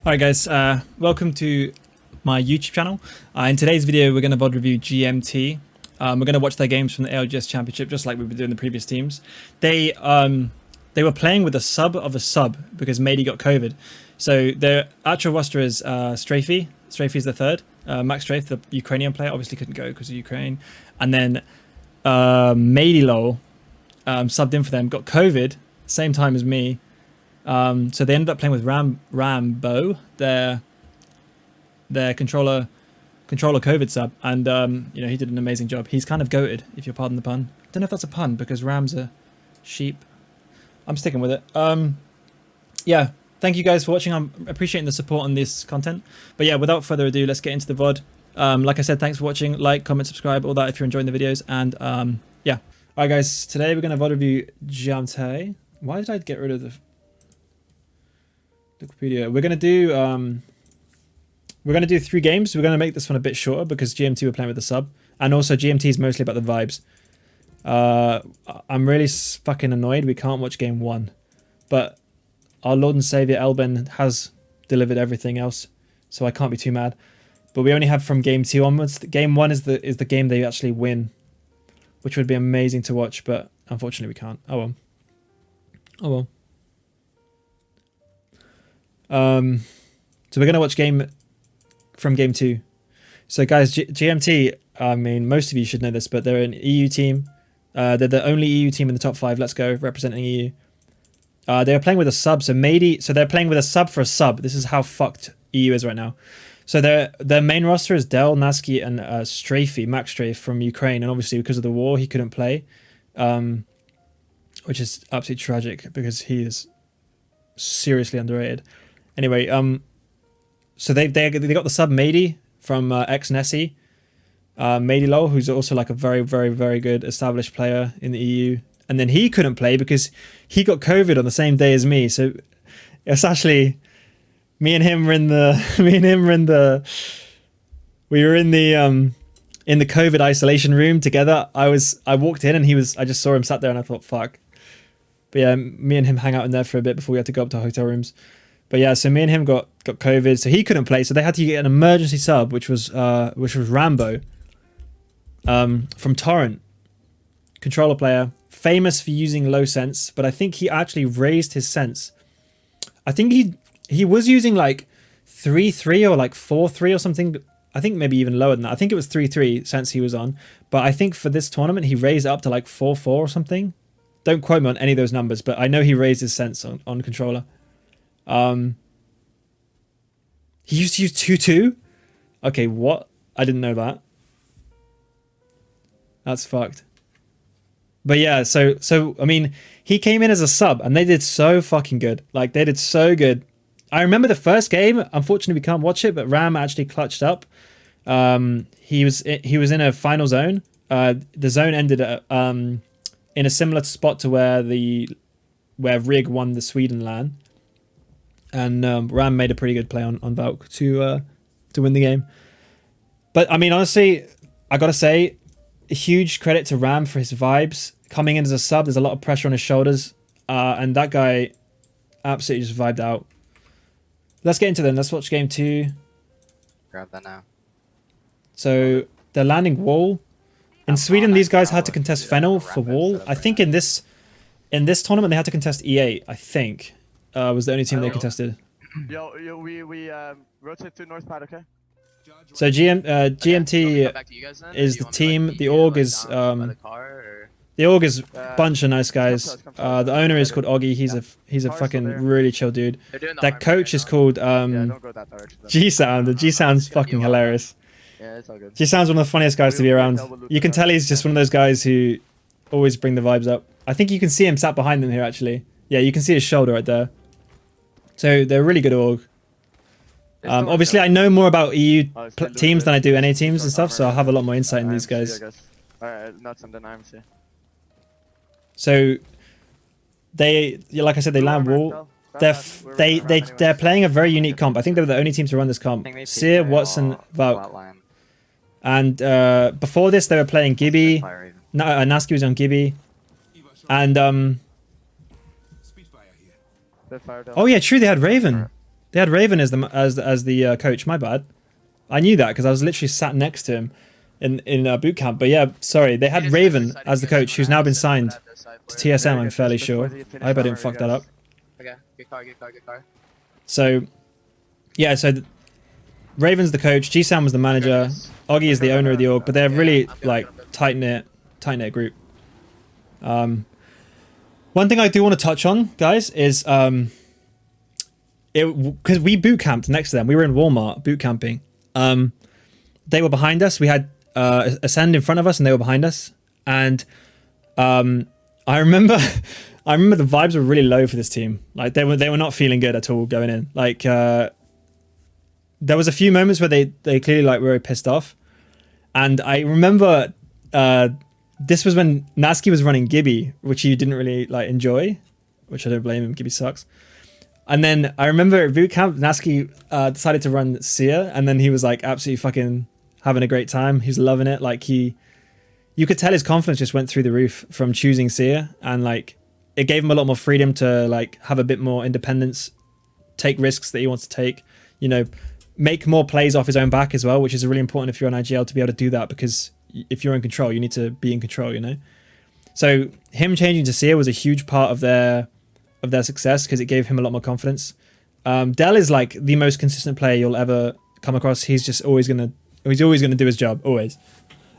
Alright guys, welcome to my YouTube channel. In today's video we're going to VOD review GMT. We're going to watch their games from the ALGS Championship just like we've been doing the previous teams. They were playing with a sub of a sub because Mady got COVID. So their actual roster is Strafey. Strafey's the third. Max Strafe, the Ukrainian player, obviously couldn't go because of Ukraine. And then Mady Lol subbed in for them, got COVID, same time as me. So they ended up playing with Rambo, their controller COVID sub, and you know, he did an amazing job. He's kind of goated, if you'll pardon the pun. I don't know if that's a pun because rams are sheep. I'm sticking with it. Yeah, thank you guys for watching. I'm appreciating the support on this content. But yeah, without further ado, let's get into the VOD. Like I said, thanks for watching. Like, comment, subscribe, all that if you're enjoying the videos. And yeah, all right, guys. Today we're gonna VOD review GMT. Why did I get rid of the Wikipedia? We're gonna do 3 games. We're gonna make this one a bit shorter because GMT were playing with the sub, and also GMT is mostly about the vibes. I'm really fucking annoyed we can't watch game 1, but our Lord and Savior Elben has delivered everything else, so I can't be too mad. But we only have from game 2 onwards. Game 1 is the game they actually win, which would be amazing to watch, but unfortunately we can't. Oh well. Oh well. So we're going to watch game 2. So guys, GMT, I mean, most of you should know this, but they're an EU team. They're the only EU team in the top 5. Let's go, representing EU. They were playing with a sub, so Mady, so they're playing with a sub for a sub. This is how fucked EU is right now. So their main roster is Del, Nasky, and Strafey, Max Strafe from Ukraine, and obviously because of the war, he couldn't play, which is absolutely tragic because he is seriously underrated. Anyway, so they got the sub Mady from ex Nessie, Mady Lol, who's also like a very, very, very good established player in the EU, and then he couldn't play because he got COVID on the same day as me. So it's actually me and him were in the we were in the COVID isolation room together. I walked in and I just saw him sat there and I thought fuck. But yeah, me and him hang out in there for a bit before we had to go up to our hotel rooms. But yeah, so me and him got COVID, so he couldn't play. So they had to get an emergency sub, which was Rambo, from Torrent, controller player, famous for using low sense, but I think he actually raised his sense. I think he was using like 3-3 or like 4-3 or something. I think maybe even lower than that. I think it was 3-3 sense he was on, but I think for this tournament he raised it up to like 4-4 or something. Don't quote me on any of those numbers, but I know he raised his sense on controller. He used to use 2-2? Okay, what? I didn't know that. That's fucked. But yeah, so I mean, he came in as a sub and they did so fucking good. Like, they did so good. I remember the first game. Unfortunately, we can't watch it, but Ram actually clutched up. He was in a final zone. The zone ended at in a similar spot to where Rig won the Sweden LAN, and Ram made a pretty good play on Valk to win the game. But I mean, honestly, I gotta say, a huge credit to Ram for his vibes coming in as a sub. There's a lot of pressure on his shoulders, and that guy absolutely just vibed out. Let's get into them. Let's watch game 2. Grab that now. So they're landing wall. In Sweden, these guys had to contest Fennel for wall. I think in this tournament they had to contest E8. I think was the only team they contested. Yo, we rotate to north pad, okay? So GMT is the team. The org is a bunch of nice guys. The owner is called Oggy. He's a fucking really chill dude. That coach is called G Sound. The G Sound's fucking hilarious. Yeah, it's all good. He sounds one of the funniest guys to be around. You can tell he's just one of those guys who always bring the vibes up. I think you can see him sat behind them here, actually. Yeah, you can see his shoulder right there. So they're a really good org. Obviously, I know more about EU teams than I do NA teams and stuff, so I'll have a lot more insight in these guys. Alright, nuts and then IMC. So they, like I said, they land wall. They're playing a very unique comp. I think they were the only team to run this comp. Seer, Watson, Valk. And before this, they were playing Gibby. Nasky was on Gibby. And Oh yeah, true. They had Raven. They had Raven as the coach. My bad. I knew that because I was literally sat next to him in boot camp. But yeah, sorry, they had Raven as the coach, who's now been signed to TSM. I'm fairly sure. I hope I didn't fuck that up. Okay, good car, good car, good car. So, yeah, so Raven's the coach, GSAM was the manager, Oggy is the owner of the org, but they're really like tight knit group. One thing I do want to touch on, guys, is because we boot camped next to them. We were in Walmart boot camping. They were behind us. We had Ascend in front of us, and they were behind us. And I remember the vibes were really low for this team. Like they were not feeling good at all going in. Like there was a few moments where they clearly like were very pissed off. And I remember this was when Nasky was running Gibby, which he didn't really like enjoy, which I don't blame him. Gibby sucks. And then I remember at boot camp, Nasky decided to run Sia, and then he was like absolutely fucking having a great time. He was loving it. Like you could tell his confidence just went through the roof from choosing Sia, and like it gave him a lot more freedom to like have a bit more independence, take risks that he wants to take, you know, make more plays off his own back as well, which is really important if you're on IGL to be able to do that, because if you're in control, you need to be in control, you know. So him changing to Sia was a huge part of their success because it gave him a lot more confidence. Dell is like the most consistent player you'll ever come across. He's just always gonna do his job, always.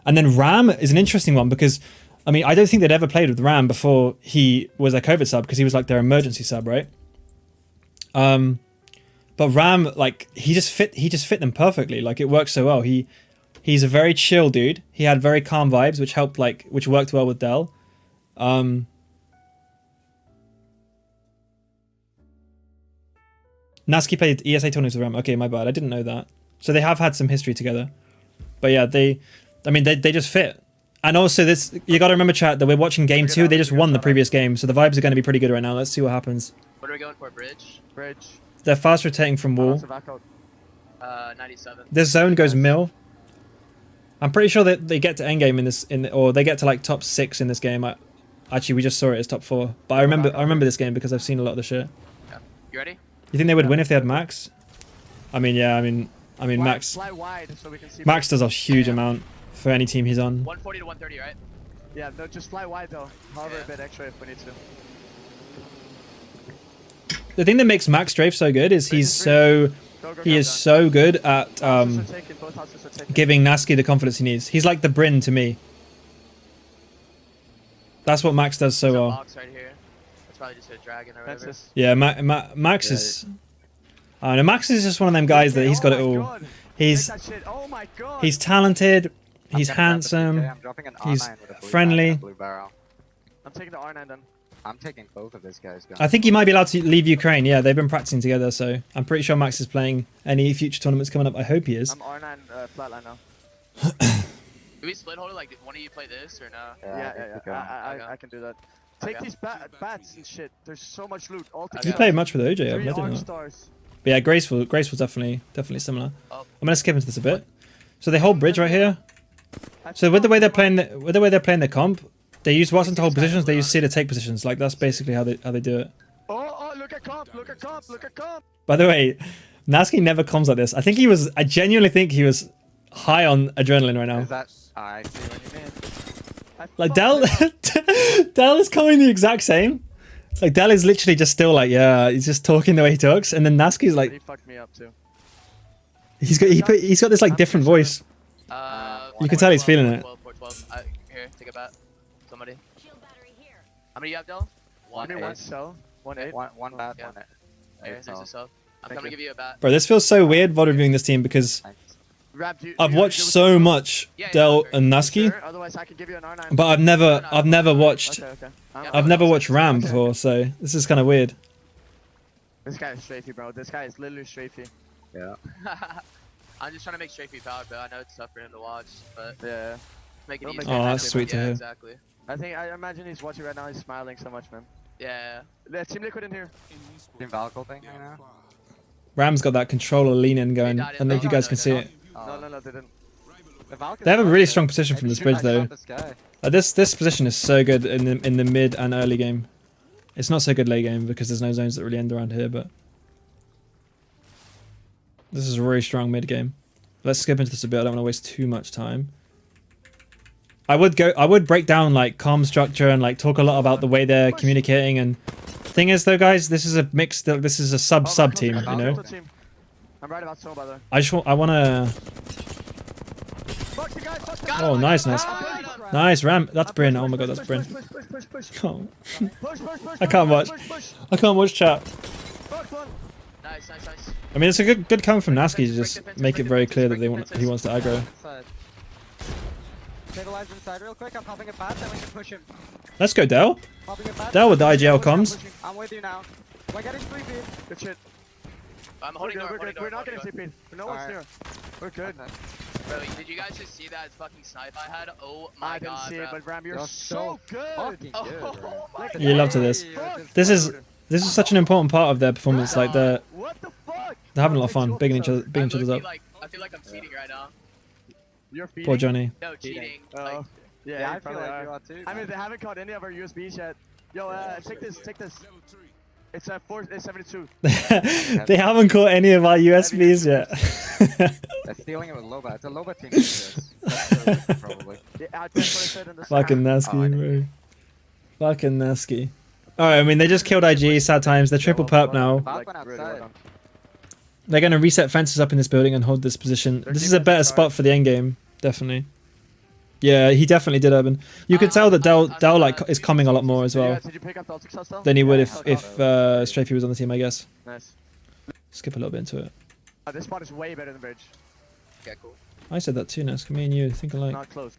And then Ram is an interesting one because, I mean, I don't think they'd ever played with Ram before he was their COVID sub, because he was like their emergency sub, right? But Ram, like he just fit them perfectly. Like it works so well. He's a very chill dude. He had very calm vibes, which worked well with Dell. Nasky played ESA tournaments with Ram. Okay, my bad. I didn't know that. So they have had some history together. But yeah, they just fit. And also this, you got to remember, chat, that we're watching game 2. They just won the previous game, so the vibes are going to be pretty good right now. Let's see what happens. What are we going for? Bridge? Bridge. They're fast rotating from wall. 97. This zone goes mill. I'm pretty sure that they get to endgame or they get to like top 6 in this game. Actually, we just saw it as top 4. But I remember this game because I've seen a lot of the shit. Yeah. You ready? You think they would win if they had Max? I mean, yeah. I mean, Max. Fly wide so we can see Max does a huge amount for any team he's on. 140 to 130, right? Yeah, no, just fly wide though. However, a bit extra if we need to. The thing that makes Max Strafe so good is he is so good at giving Nasky the confidence he needs. He's like the Bryn to me. That's what Max does so well. Box right here. That's probably just a dragon or whatever. Yeah, Max is. I know Max is just one of them guys that he's got it all. He's talented. He's handsome. He's friendly. I'm taking the R9 then. I'm taking both of these guys. I think he might be allowed to leave Ukraine. Yeah, they've been practicing together, so I'm pretty sure Max is playing any future tournaments coming up. I hope he is. I'm R9 flatline now. Do we split hold it? Like, one of you play this or no? Yeah. I can do that. Take these bats and shit. There's so much loot. You played much with OJ. I didn't know. But yeah, Graceful definitely similar. I'm gonna skip into this a bit. So they hold bridge right here. So with the way they're playing their comp, they use Watson to hold positions. They use C to take positions. Like that's basically how they do it. Oh, look at comp! Look at comp! Look at comp! By the way, Nasky never comes like this. I genuinely think he was high on adrenaline right now. Is that? I see what you mean. Like Dell is coming the exact same. Like Dell is literally just still like, yeah, he's just talking the way he talks, and then Nasky's like, he fucked me up too. He's got this like different voice. You can tell he's feeling it. 12. Here, take a bat. Somebody. How many you have, Del? One cell. 1-8. One bat. Yeah. Here, there's a sub. I'm gonna give you a bat. Bro, this feels so weird VOD reviewing this team because I've watched so much Del and Nasky, but I've never watched Ram before, so this is kind of weird. This guy is strafey, bro. This guy is literally strafey. Yeah. I'm just trying to make strafey power, but I know it's tough for him to watch, but yeah. Make it easy. Oh, that's sweet to hear. Exactly. I imagine he's watching right now. He's smiling so much, man. Yeah. There's Team Liquid in here. Team Valkyrie thing right now. Ram's got that controller lean in going. I don't know if you guys can see it. No, they didn't. They have a really strong position from this bridge though. This position is so good in the mid and early game. It's not so good late game because there's no zones that really end around here, but This is a really strong mid game. Let's skip into this a bit. I don't want to waste too much time. I would break down like comm structure and like talk a lot about the way they're communicating. And thing is though, guys, this is a mixed. This is a sub team. You know. I'm right about so, by the way. I wanna. Oh, nice. Nice ram. That's Bryn. Oh my god, that's Bryn. Oh. I can't watch chat. Nice. I mean, it's a good comment from Nasky to just make it very clear that he wants to aggro. Stabilize inside real quick. I'm popping a bat, then we can push him. Let's go, Del. Del with the IGL comms. I'm with you now. We're getting 3 feet. Good shit. I'm holding door. We're not getting CP. No one's near. We're good. Bro, did you guys just see that fucking snipe I had? Oh my god, I didn't see it, but Ram, you're so good. You love to this. This is such an important part of their performance. Like they're having a lot of fun, bigging each other's up. I feel like I'm cheating right now. You're feeding? Poor Johnny. No, cheating. Yeah, I feel like you are too. I mean, they haven't caught any of our USBs yet. Yo, take this. It's at 472. They haven't caught any of our USBs yet. They're stealing it with Loba. It's a Loba team. That's probably. Fucking Nasky, bro. Fucking Nasky. Alright, I mean, they just killed IG, sad times. They're triple perp now. They're going to reset fences up in this building and hold this position. This is a better spot for the end game, definitely. Yeah, he definitely did, Urban. You could tell that Del like is coming a lot more as well than he would if Strafey was on the team, I guess. Nice. Skip a little bit into it. This spot is way better than bridge. Okay, cool. I said that too, Nas. Me and you think alike. Not close.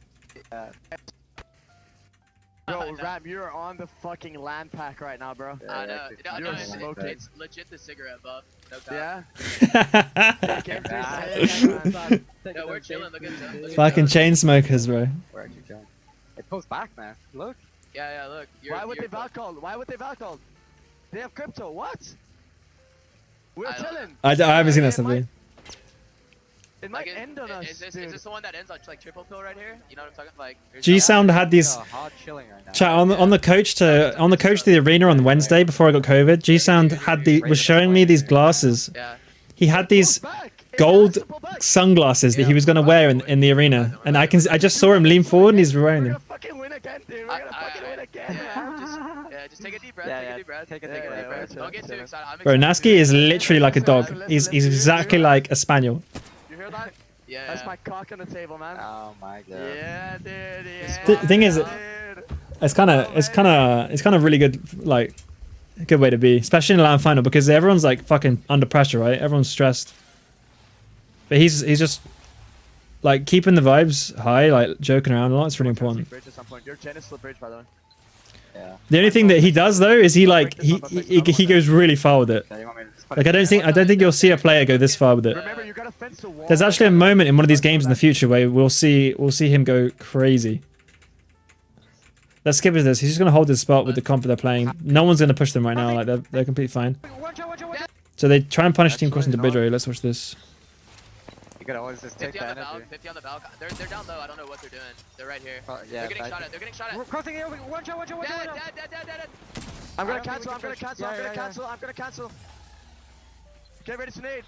Yo, Ram, you're on the fucking land pack right now, bro. I know. You're smoking. It's legit the cigarette buff. No Yeah? No, we're chilling. Look at them. Fucking chain smokers, bro. We're actually chilling. It pulls back now. Look. Yeah, look. Why would they valcall? Why would they valcall? They have crypto. What? We're chilling. I haven't seen that stuff. It might end on us, is this the one that ends on like triple pill right here? You know what I'm talking? Like G Sound had these chat on the coach to the arena on Wednesday before I got COVID. G Sound had was showing me these glasses. Yeah. He had these gold sunglasses that he was gonna wear in the arena, and I just saw him lean forward and he's wearing them. We're gonna fucking win again, dude. We're gonna fucking win again. Just take a deep breath. Take a deep breath. Don't get too excited. Bro, Nasky is literally like a dog. He's exactly like a spaniel. You hear that? Yeah. That's my cock on the table, man. Oh my god. Yeah, dude. Yeah. The thing is, it's kind of really good, like, a good way to be, especially in a LAN final, because everyone's like fucking under pressure, right? Everyone's stressed. But he's just like keeping the vibes high, like joking around a lot. It's really important. Your Jen is slip bridge, by the way. Yeah. The only thing that he does though is he goes really far with it. Like I don't think you'll see a player go this far with it. Remember, you gotta fence the wall. There's actually a moment in one of these games in the future where we'll see him go crazy. Let's skip this. He's just gonna hold his spot with the comp they're playing. No one's gonna push them right now. Like they're completely fine. So they try and punish team crossing to bridge. Let's watch this. You could always just take that energy. 50 on the balcony. They're down low. I don't know what they're doing. They're right here. Yeah, they're getting shot at. They're getting shot at. We're crossing the open. One shot. Dead. I'm gonna cancel. Get ready to nade.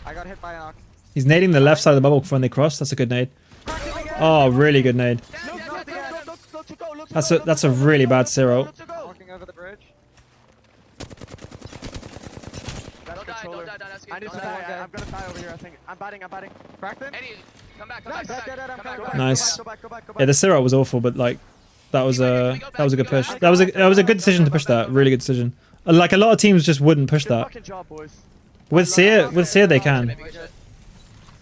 I got hit by a knock. He's nading the left side of the bubble when they cross. That's a good nade. Oh, really good nade. That's a really bad zero. Walking over the bridge. Don't die. I need to die. I'm gonna die over here. I think. I'm batting. Crack them. Eddie, come back. Nice. Go back. Yeah, the zero was awful, but like that was a good push. That was a good decision to push that. Really good decision. Like a lot of teams just wouldn't push that. With Seer they can.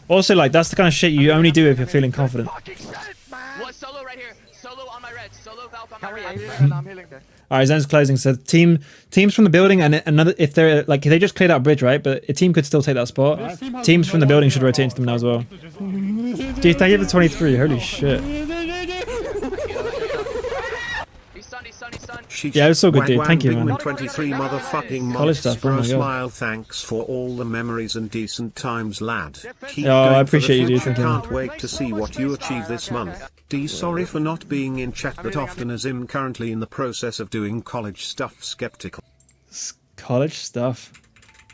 Also, like that's the kind of shit you only do if you're feeling confident. What solo right here? Solo on my red. Solo Valk on my red. I'm healing there. Alright, zone's closing. So teams from the building and another if they're like they just cleared out bridge, right? But a team could still take that spot. Teams from the building should rotate into them now as well. Dude, thank you for 23. Holy shit. Yeah, it was so good, dude. Thank you, man. 23 motherfucking College stuff, for oh a my God. smile. Thanks for all the memories and decent times, lad. Keep Oh, I going appreciate you, for the dude. future. Thank you. Can't wait to see what you achieve this month. D, sorry for not being in chat that often, as I'm currently in the process of doing college stuff. Skeptical. College stuff.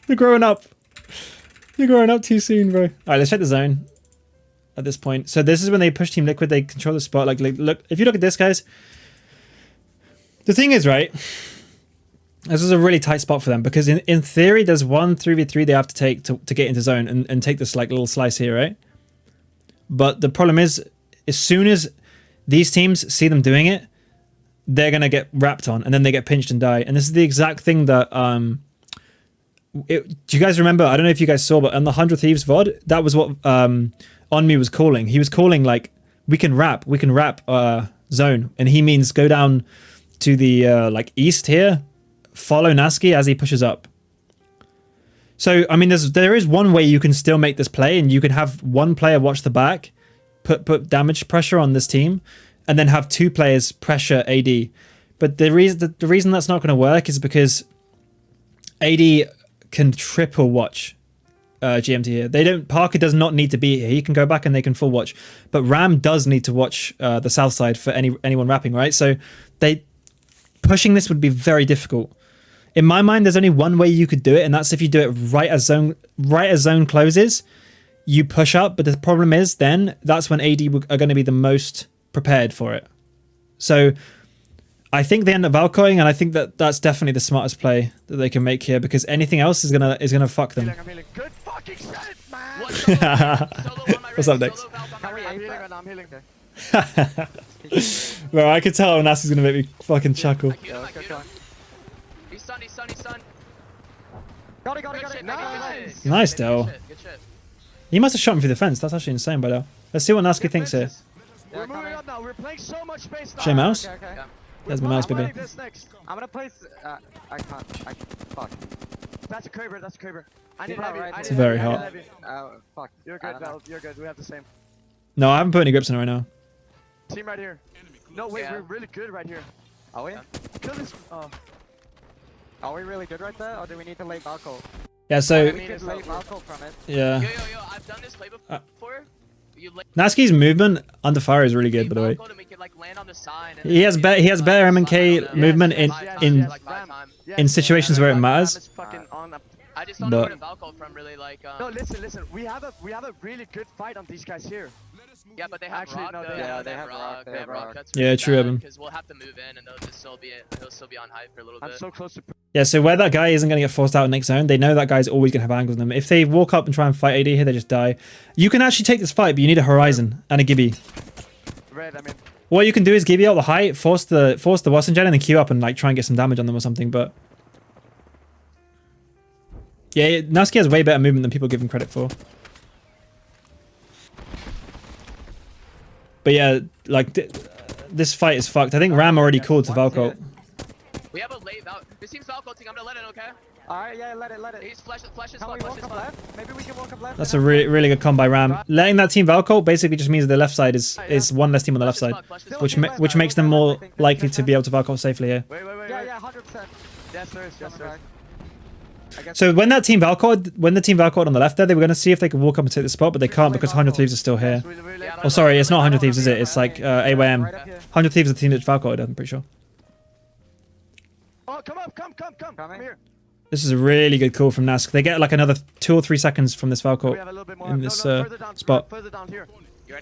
They're growing up. You're growing up too soon, bro. All right, let's check the zone at this point. So this is when they push Team Liquid. They control the spot. Like look, if you look at this, guys. The thing is, right, this is a really tight spot for them because in theory, there's 1 3v3 they have to take to get into zone and take this like little slice here, right? But the problem is, as soon as these teams see them doing it, they're going to get wrapped on and then they get pinched and die. And this is the exact thing that, do you guys remember? I don't know if you guys saw, but on the 100 Thieves VOD, that was what Onmi was calling. He was calling like, we can wrap zone. And he means go down to the like east here, follow Nasky as he pushes up. So, I mean, there is one way you can still make this play, and you can have one player watch the back, put damage pressure on this team, and then have 2 players pressure AD. But the reason that's not going to work is because AD can triple watch GMT here. Parker does not need to be here. He can go back and they can full watch. But Ram does need to watch the south side for anyone wrapping, right? So pushing this would be very difficult. In my mind, there's only one way you could do it, and that's if you do it right as zone closes, you push up. But the problem is then that's when AD are going to be the most prepared for it. So I think they end up Valkying, and I think that's definitely the smartest play that they can make here because anything else is gonna fuck them. Good fucking shit, man. What's up, Dex? I'm healing right now. I'm healing. Bro, I could tell Nasty's gonna make me fucking chuckle. He's stunned. Got it. Nice. Nice, Del. Good shit. He must have shot him through the fence. That's actually insane, by Del. Let's see what Nasky thinks here. We're moving up now. We're playing so much space now. Show mouse. Okay. Yeah. There's my mouse, baby. I'm gonna place. I can't. Fuck. That's a Kraber. I need Keep it heavy. right. I It's need very heavy, hot. heavy. Fuck. You're I good, don't know. Val. You're good. We have the same. No, I haven't put any grips in it right now. Team right here. No, wait. Yeah. We're really good right here. Are we? Kill this. Oh. Are we really good right there, or do we need to lay Balco? Yeah, so We could lay Balco from it. yeah. Yo, I've done this play before. You lay Nasky's movement under fire is really good, by the way. Balco to make it, like, land on the sign and He has then better slide M&K on the- movement Yes, in like five times. in situations where it matters. It's fucking on. I just don't know where But- to Valko from really like. No, listen. We have a really good fight on these guys here. Yeah, but they have Actually, rock. no, Though. they have rock, they have rock. That's Yeah, true, Evan. Because we'll have to move in, and he'll still be on hype for a little I'm bit. so close to. Yeah, so where that guy isn't going to get forced out next zone, they know that guy's always going to have angles on them. If they walk up and try and fight AD here, they just die. You can actually take this fight, but you need a Horizon and a Gibby. Red. I mean. What you can do is Gibby out the height, force the Watson Gen, and then queue up and like try and get some damage on them or something. But yeah, Nasky has way better movement than people give him credit for. But yeah, like this fight is fucked. I think Ram already called to Valko. We have a late Val. This team's Valkoting. I'm gonna let it. Okay. Alright, yeah, let it. He's flashes. Can we walk up left? Maybe we can walk up left. That's a really good comp by Ram. Letting that team Valko basically just means the left side is one less team on the left side, which makes them more likely to be able to Valko safely here. Wait. Yeah, 100%. Yes, there is. So when the team Valko on the left there, they were going to see if they could walk up and take the spot, but they can't because 100 Thieves are still here. Oh, sorry, it's not 100 Thieves, is it? It's like AYM. 100 Thieves is the team that's Valko, I'm pretty sure. Oh, come here. This is a really good call from Nask. They get like another 2 or 3 seconds from this We Valko have a little bit more. in this further down, spot. Further down here.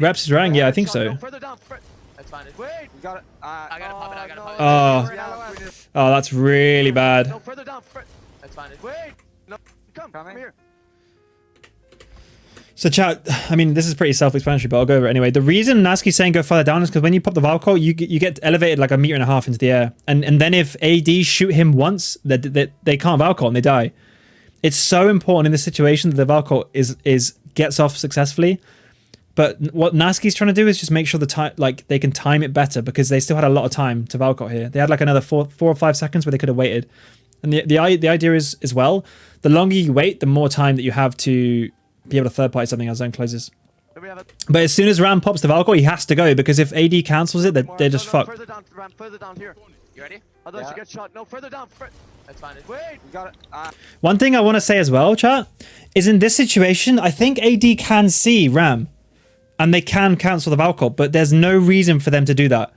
Reps is rang? Yeah, I think so. No, further down. That's fine. Wait. You got it. I gotta pop it. I gotta pop it. Oh. Yeah, Oh, that's really bad. no, further down. That's fine. Wait. No, come here. So chat, I mean, this is pretty self-explanatory, but I'll go over it anyway. The reason Nasky's saying go further down is because when you pop the Valko, you get elevated like 1.5 meters into the air. And then if AD shoot him once, they can't Valko and they die. It's so important in this situation that the Valko gets off successfully. But what Nasky's trying to do is just make sure they can time it better because they still had a lot of time to Valko here. They had like another 4 or 5 seconds where they could have waited. And the idea is as well, the longer you wait, the more time that you have to be able to third party something as zone closes. But as soon as Ram pops the Valko, he has to go because if AD cancels it, they're just fucked. Further down, Ram, further down here. You ready? Otherwise you get shot. No, further down. That's fine. Wait. You got it. One thing I want to say as well, chat, is in this situation, I think AD can see Ram and they can cancel the Valko, but there's no reason for them to do that.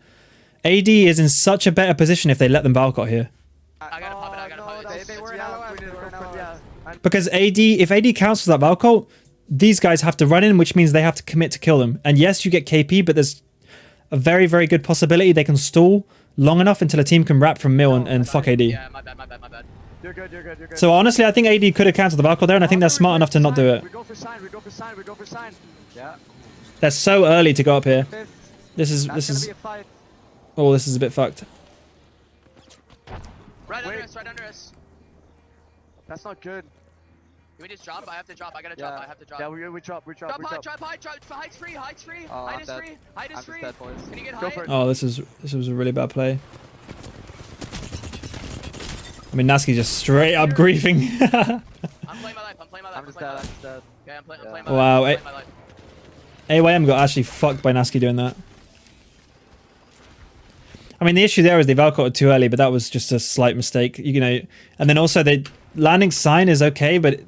AD is in such a better position if they let them Valko here. I gotta pop it. I gotta pop it. They were in LOS. Yeah, I Because if AD counts for that Valcult, these guys have to run in, which means they have to commit to kill them. And yes, you get KP, but there's a very, very good possibility they can stall long enough until a team can wrap from mill and fuck AD. Yeah, my bad. You're good, you're good, you're good. So honestly, I think AD could have cancelled the Valcult there, and I think they're smart enough to not do it. We go for sign, we go for sign, we go for sign. Yeah. They're so early to go up here. Fifth. This is That's gonna be a fight. oh, this is a bit fucked. Right under us. That's not good. Can we just drop? I have to drop. I gotta Yeah. drop. I have to drop. Yeah, we drop. Drop high, drop high, drop. Height's free. Height's free. Oh, Height is I'm free. dead. Height is I'm free. just dead, boys. Can you get Go height? for it. Oh, this was a really bad play. I mean, Nasky just straight up griefing. I'm playing my life. I'm just dead. I'm just dead. Okay, I'm playing Yeah. my life. Wow, I'm playing my life. AYM got actually fucked by Nasky doing that. I mean, the issue there is they Valcotted too early, but that was just a slight mistake, you know. And then also, landing sign is okay, but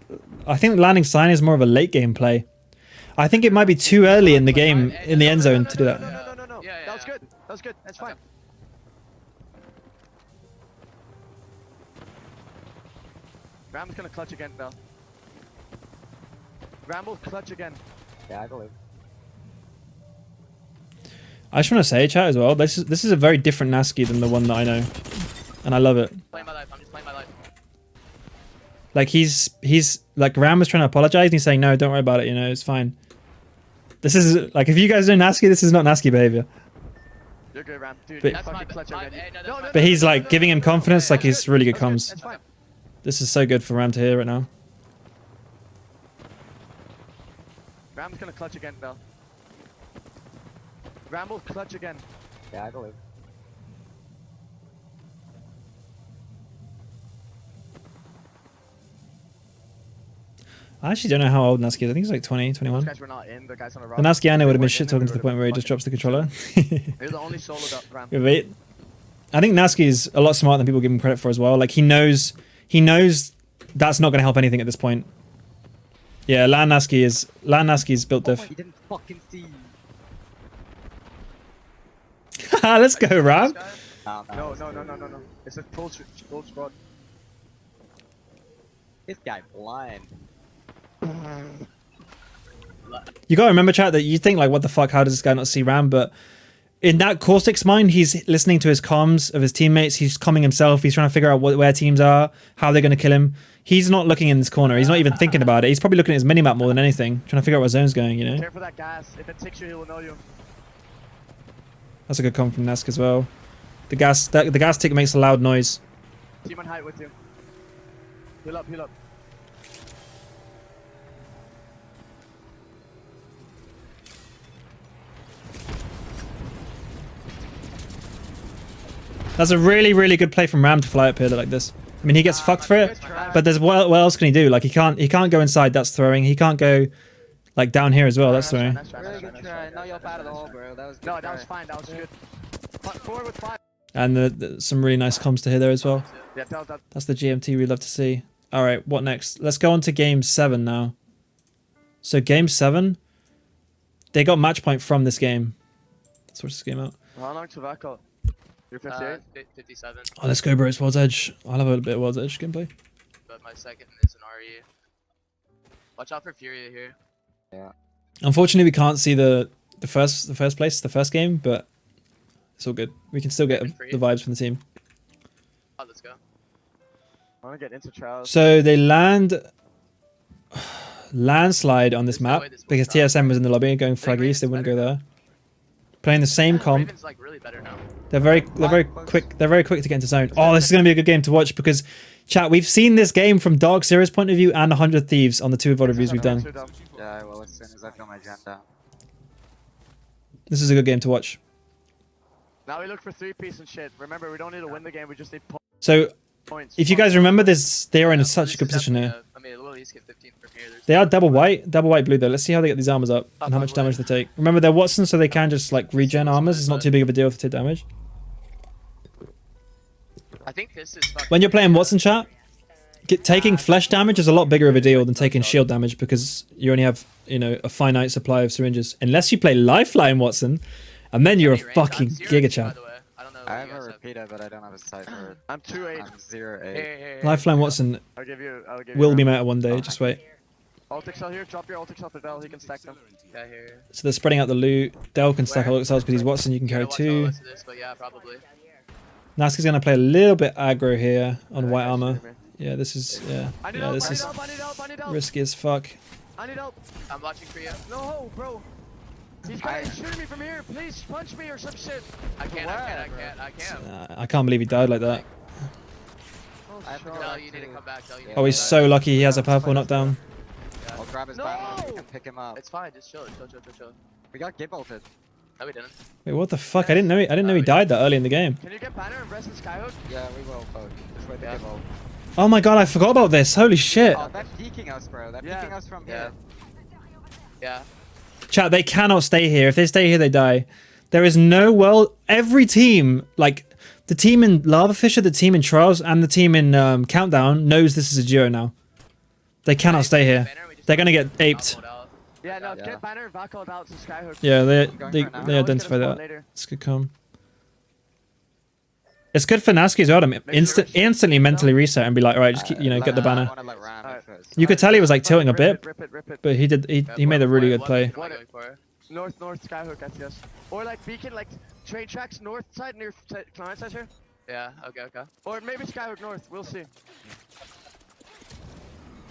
I think landing sign is more of a late game play. I think it might be too early in the game, in the end zone, to do that. No. Yeah, That was good. That was good. That's fine. Okay. Ram's gonna clutch again, Bell. Ram will clutch again. Yeah, I believe. I just want to say, chat, as well, this is a very different Nasky than the one that I know. And I love it. Playing my life. I'm just playing my life. Like, he's like, Ram was trying to apologize, and he's saying, no, don't worry about it, you know, it's fine. This is, like, if you guys know Nasky, this is not Nasky behavior. You're good, Ram. Dude, But- that's That's fucking my clutch bad. again. No, But he's, like, giving him confidence, like, he's really good comms. That's fine. This is so good for Ram to hear right now. Ram's gonna clutch again, Bell. Ram will clutch again. Yeah, I believe. I actually don't know how old Nasky is. I think he's like 20, Those 21. guys were not in. The guys on the The rock. Nasky I know would have been They shit weren't talking in, to the we point where he would've just drops the controller. They're the only soloed up Ram. Yeah, wait. I think Nasky is a lot smarter than people give him credit for as well. Like, he knows that's not going to help anything at this point. Yeah, Lan Nasky's built diff. He didn't fucking see. Let's go, Ram. No. It's a full squad. This guy blind. You gotta remember, chat, that you think, like, what the fuck, how does this guy not see Ram? But in that Caustic's mind, he's listening to his comms of his teammates, he's calming himself, he's trying to figure out where teams are, how they're gonna kill him. He's not looking in this corner, he's not even thinking about it. He's probably looking at his minimap more than anything, trying to figure out where zone's going, you know? Care for that gas. If it ticks you, he will know you. That's a good comment from Nask as well. The gas tick makes a loud noise. Team on height with you. Heal up, heal up. That's a really, really good play from Ram to fly up here like this. I mean, he gets fucked for it, but there's what else can he do? Like, he can't go inside, that's throwing. He can't go, like, down here as well, that's throwing. Really good try. No, you're bad at all, bro. That was good. No, that was fine. That was good. 4 with 5. And some really nice comms to hear there as well. Yeah, that. That's the GMT we'd love to see. All right, what next? Let's go on to game 7 now. So game 7, they got match point from this game. Let's watch this game out. How long to back up? You're 58? 57. Oh, let's go, bro. It's World's Edge. I'll have a bit of World's Edge gameplay. But my second is an RE. Watch out for Furia here. Yeah. Unfortunately, we can't see the first game, but it's all good. We can still get the vibes from the team. Oh, let's go. I want to get into trials. So they landslide on this map because TSM was in the lobby going frag east. They wouldn't go there. Playing the same comp. Raven's like really better now. They're very quick. They're very quick to get into zone. Oh, this is going to be a good game to watch because, chat, we've seen this game from Dark Series' point of view and 100 Thieves on the 2 VOD reviews we've done. Yeah, well, as soon as I feel my agenda. This is a good game to watch. Now we look for 3-piece and shit. Remember, we don't need to win the game. We just need So, points. if you guys remember this, they are in such a good position here. I mean, Lil East get 15 from here. They are double white blue though. Let's see how they get these armors up and how much damage they take. Remember, they're Watson, so they can just like regen armors. It's not too big of a deal if they take damage. I think this is fucking When you're playing Watson, chat, taking flesh damage is a lot bigger of a deal than taking shield damage because you only have, you know, a finite supply of syringes. Unless you play Lifeline Watson, and then you're a fucking giga chat. I what have you a guys have. repeater, but I don't have a cipher. I'm 2-8. I'm 0-8. Here. Lifeline Watson I'll give you. will be round. meta one day. Just wait. Ultix here. Drop your Ultix off the Dell. He can stack them. Yeah, here. So they're spreading out the loot. Dell can stack Where? all cells because he's Watson. You can You gotta carry watch all the two. rest of this, but yeah, probably. Naski's gonna play a little bit aggro here on white Guys, armor. shoot me. Yeah, this is I need yeah, help. this I need is help. I need help. I need help. risky as fuck. I need help. I'm watching for you. No, bro. He's shooting me from here. Please punch me or some shit. I can't. I can't believe he died like that. Oh, I have to shit. go No, back you need to to- come back. Tell you Oh, he's so lucky he has a purple knockdown. I'll grab his No! banner. We can pick him up. It's fine. Just chill. Chill. We got Gib ulted. No, we didn't. Wait, what the fuck? I didn't know he died that early in the game. Can you get banner and rest in Skyhook? Yeah, we will both. Just wait to Gib ult. Oh my god, I forgot about this. Holy shit. Oh, they're peeking us, bro. They're Yeah. peeking us from Yeah. here. Yeah. Chat, they cannot stay here. If they stay here, they die. There is no world. Every team, like the team in Lava Fisher, the team in Trials, and the team in Countdown knows this is a duo now. They cannot stay here. They're gonna get aped. Yeah, no, Yeah. get banner and Valkyrie out to Skyhook. Yeah, they going for it now. they Always get a identify spawn that. later. It's good calm. It's good for Naski as well to instantly mentally reset and be like, all right, just keep, get the I banner. wanna let Ram Alright. first. You could tell he was like tilting a bit, Rip it. but he made a really good play. What am I going for? North, Skyhook, that's yes. Or like Beacon, like train tracks north side near client side here. Yeah. Okay. Or maybe Skyhook north, we'll see.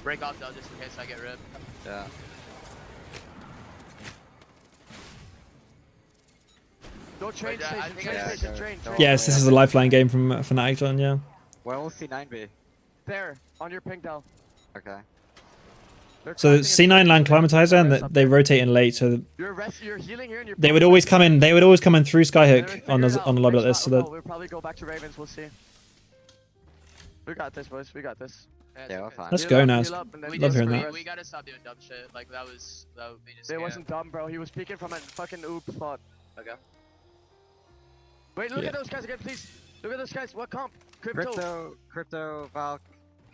Break off though, just in case I get ripped. Yeah. Go train Wait, I station, think train I- station, Yeah, train. go. Yes, this is a lifeline game from Fnatic John, yeah. Where will C9 be? There, on your ping Dell. Okay. They're So crossing C9 into land the climatizer and rest up they there. rotate in late, so You're healing here and you're they would always come in. They would always come in through Skyhook on the a lobby like this. So that we'll probably go back to Ravens, we'll see. We got this, boys, we got this. Yeah, we're fine. Let's Heal go up, now. heal up, and then We, Love just, hearing we, that. we gotta stop doing dumb shit. Like that was we just It can't. wasn't dumb, bro. He was peeking from a fucking oops spot. Okay. Wait, look Yeah. at those guys again, please. Look at those guys. What comp? Crypto. Crypto, Valk.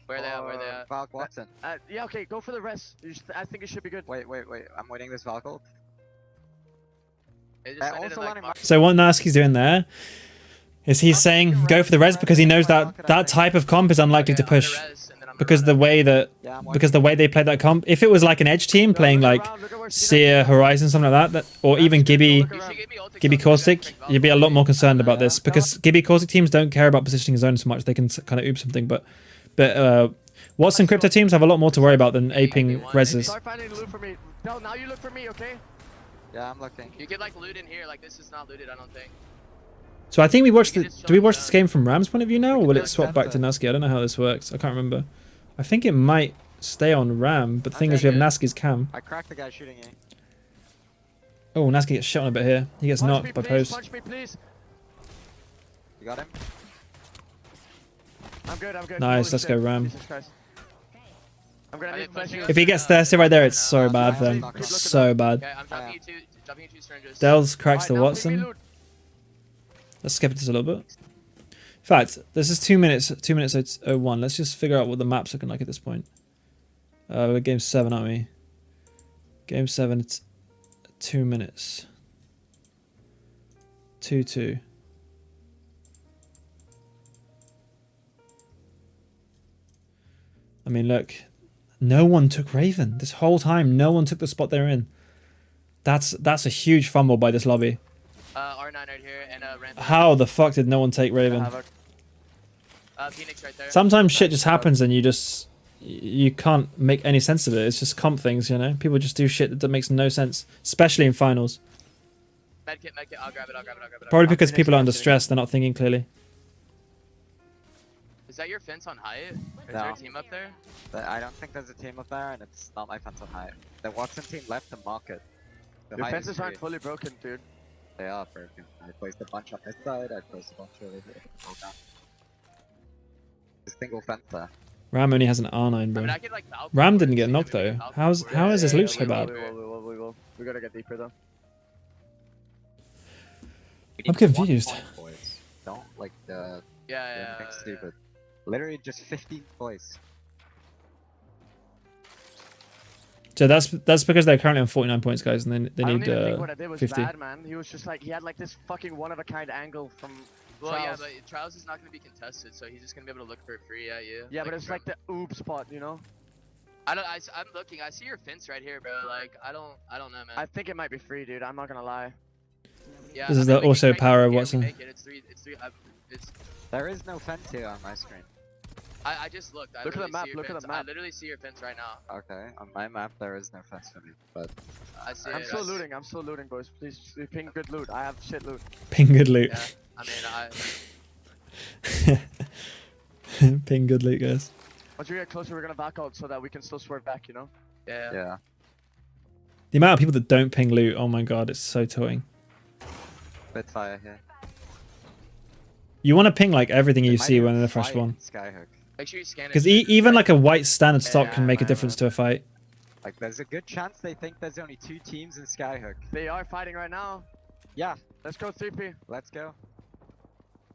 Where they at? Valk Watson. Yeah, okay, go for the rest. I think it should be good. Wait. I'm waiting this Valk ult. They just landed Also in, like, landing Mar- So what Naski's doing there is he's saying go for the res because he knows that that type of comp is unlikely to Okay, I'm push gonna res, and then I'm gonna because run the up. way that Yeah, I'm because the way they played that comp, if it was like an edge team playing Look like around, look at where Seer, Horizon, something like that, or even Gibby, You should give me ulti Gibby coverage, Caustic, guys, bring you'd be a lot more concerned about Yeah. this because Gibby Caustic teams don't care about positioning zone so much. They can kind of oop something, but Watson crypto teams have a lot more to worry about than aping reses. Start finding loot for me. Del, now you look for me, okay? Yeah, I'm looking. You could like loot in here. Like this is not looted. I don't think. So I think we watched You the. can just Do we show watch us this that. game from Ram's point of view now, or will it Yeah, swap back to exactly. Naski? I don't know how this works. I can't remember. I think it might stay on Ram, but the thing is we have Okay. Naski's cam. I cracked the guy shooting you. Oh, Naski gets shot on a bit here. He gets Punch me, knocked by please. post. Punch me, please. You got him? I'm good. Nice, Holy let's shit. go, Ram. Jesus Christ. I'm gonna I need didn't flash punch you. you. If he gets thirsty right there, it's so bad for him. Keep It's looking so bad. Okay, I'm dropping Yeah. you two syringes. Dells cracks the Alright, now pick me Watson. loot. Let's skip it just a little bit. In fact, this is 2 minutes. 2 minutes 01. Let's just figure out what the map's looking like at this point. We're game 7, aren't we? Game 7. It's 2 minutes. 2-2. I mean, look. No one took Raven this whole time. No one took the spot they're in. That's a huge fumble by this lobby. R9 right here and random. How the fuck did no one take Raven? Havoc. Phoenix right there. Sometimes shit just happens and you can't make any sense of it. It's just comp things, you know? People just do shit that makes no sense, especially in finals. Medkit. I'll grab it. Probably because Phoenix, people are under Phoenix. stress, they're not thinking clearly. Is that your fence on height? Or is No. there a team up there? I don't think there's a team up there, and it's not my fence on height. The Watson team left the market. The Your height is fences aren't free. fully broken, dude. They are broken. I placed a bunch on this side, I placed a bunch over here. All down. A single fence there. Ram only has an R9, I bro. mean, I could like Valkyrie Ram for didn't it, get see knocked if we though. can Valkyrie How for it. is this loop so we bad? will. We gotta get deeper though. We I'm need 1 confused. point, boys. Don't like do Yeah. anything stupid. Literally just 15 points. So that's because they're currently on 49 points, guys, and they I don't need even think what I did was 50. bad, man. He was just like, he had like this fucking one of a kind angle from Well, Trials. yeah, but Trials is not going to be contested, so he's just going to be able to look for free at you. Yeah, but it's from- like the oob spot, you know? I'm looking. I see your fence right here, bro. Like, I don't know, man. I think it might be free, dude. I'm not gonna lie. Yeah, This is I mean, the we also can make it power of here, we Watson. make it. It's three. There is no fence here on my screen. I just looked. I Look at the literally map, see your look at fence. the map. I literally see your fence right now. Okay, on my map there is no fence for me, but I see I'm it. still looting. I'm still looting, boys. Please ping good loot. I have shit loot. Ping good loot. Yeah, I mean, Ping good loot, guys. Once we get closer, we're gonna back out so that we can still swerve back, you know? yeah. yeah. The amount of people that don't ping loot, oh my god, it's so tilting. Bit fire here. You want to ping like everything They you might see even when the fresh fight one. Skyhook. Make sure you scan it. Because even like a white standard stock can Yeah, make a man, difference to a fight. Like there's a good chance they think there's only 2 teams in Skyhook. They are fighting right now. Yeah, Let's go 3P. let's go.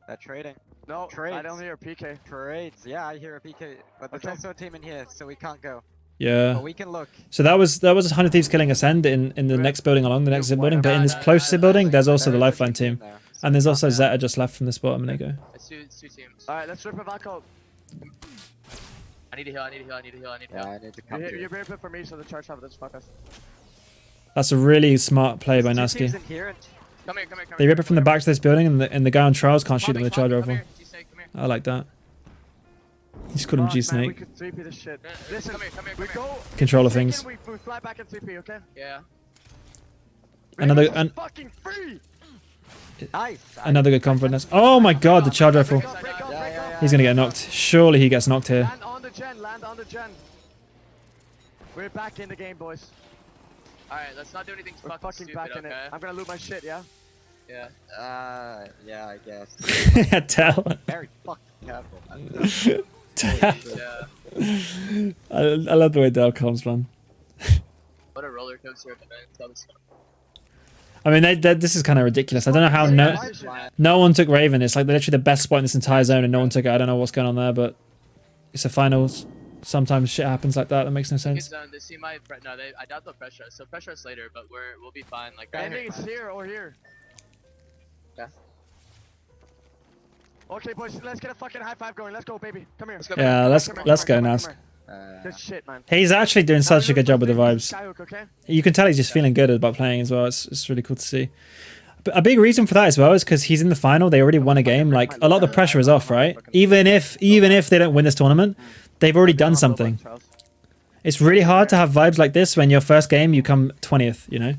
They're trading. No, I Trades. don't hear PK. Trades. Yeah, I hear a PK, but there's Okay. also a team in here, so we can't go. Yeah. But we can look. So that was 100 Thieves killing Ascend in the Right. next building along the next building, but in this No, closest no, building, no, there's also the There is a Lifeline team team. there, so And there's we also can't Zeta just left from the spot a minute ago. It's two teams. Alright, let's rip it back out. I need a heal. I need a heal. I need a heal. I need a Yeah, heal. I need to come You're here. very good for me, so the charge have this fuck us. That's a really smart play by There's 2 teams Nasky. in here and Come here. Come here. Come They here. rip it from the back to this building, and the guy on Trials can't shoot them with a charge Come rifle. here. G-Snake, come here. I like that. He's called him Fuck, man, we G-Snake. could 3P this shit. No, no, Listen, come here. Come here. we Come here. go. Controller taken, things. We fly back in 3P, okay? Yeah. Another- Raven's an- fucking free. nice. Another good confidence. Oh my god, the charge rifle. Break off, break off, Yeah, break yeah, off. yeah. He's gonna get knocked. Surely he gets knocked here. Land on the gen, land on the gen. We're back in the game, boys. All right. Let's not do anything We're fucking fucking back stupid, in okay? it. I'm gonna loot my shit, yeah? Yeah. Yeah, I guess. Tell. Very fucking careful, man. Yeah. I love the way Dell comes, man. What a roller coaster of events. That was fun. I mean, this is kind of ridiculous. I don't know how no one took Raven. It's like literally the best spot in this entire zone, and no one took it. I don't know what's going on there, but it's a finals. Sometimes shit happens like that. That makes no Good sense. zone. This team might. No, I doubt they'll pressure us. So pressure us later, but we'll be fine. Like. I think it's here or here. Yeah. Okay, boys, let's get a fucking high five going. Let's go, baby. Come here. Let's go. Yeah, back. let's Come here, let's come go, here, Nask. come here. Good shit, man. He's actually doing such a good job with the vibes. Skyhook, okay? You can tell he's just feeling good about playing as well. It's really cool to see. But a big reason for that as well is because he's in the final. They already won a game. Like a lot of the pressure is off, right? Even if they don't win this tournament, they've already done something. It's really hard to have vibes like this when your first game you come 20th. You know,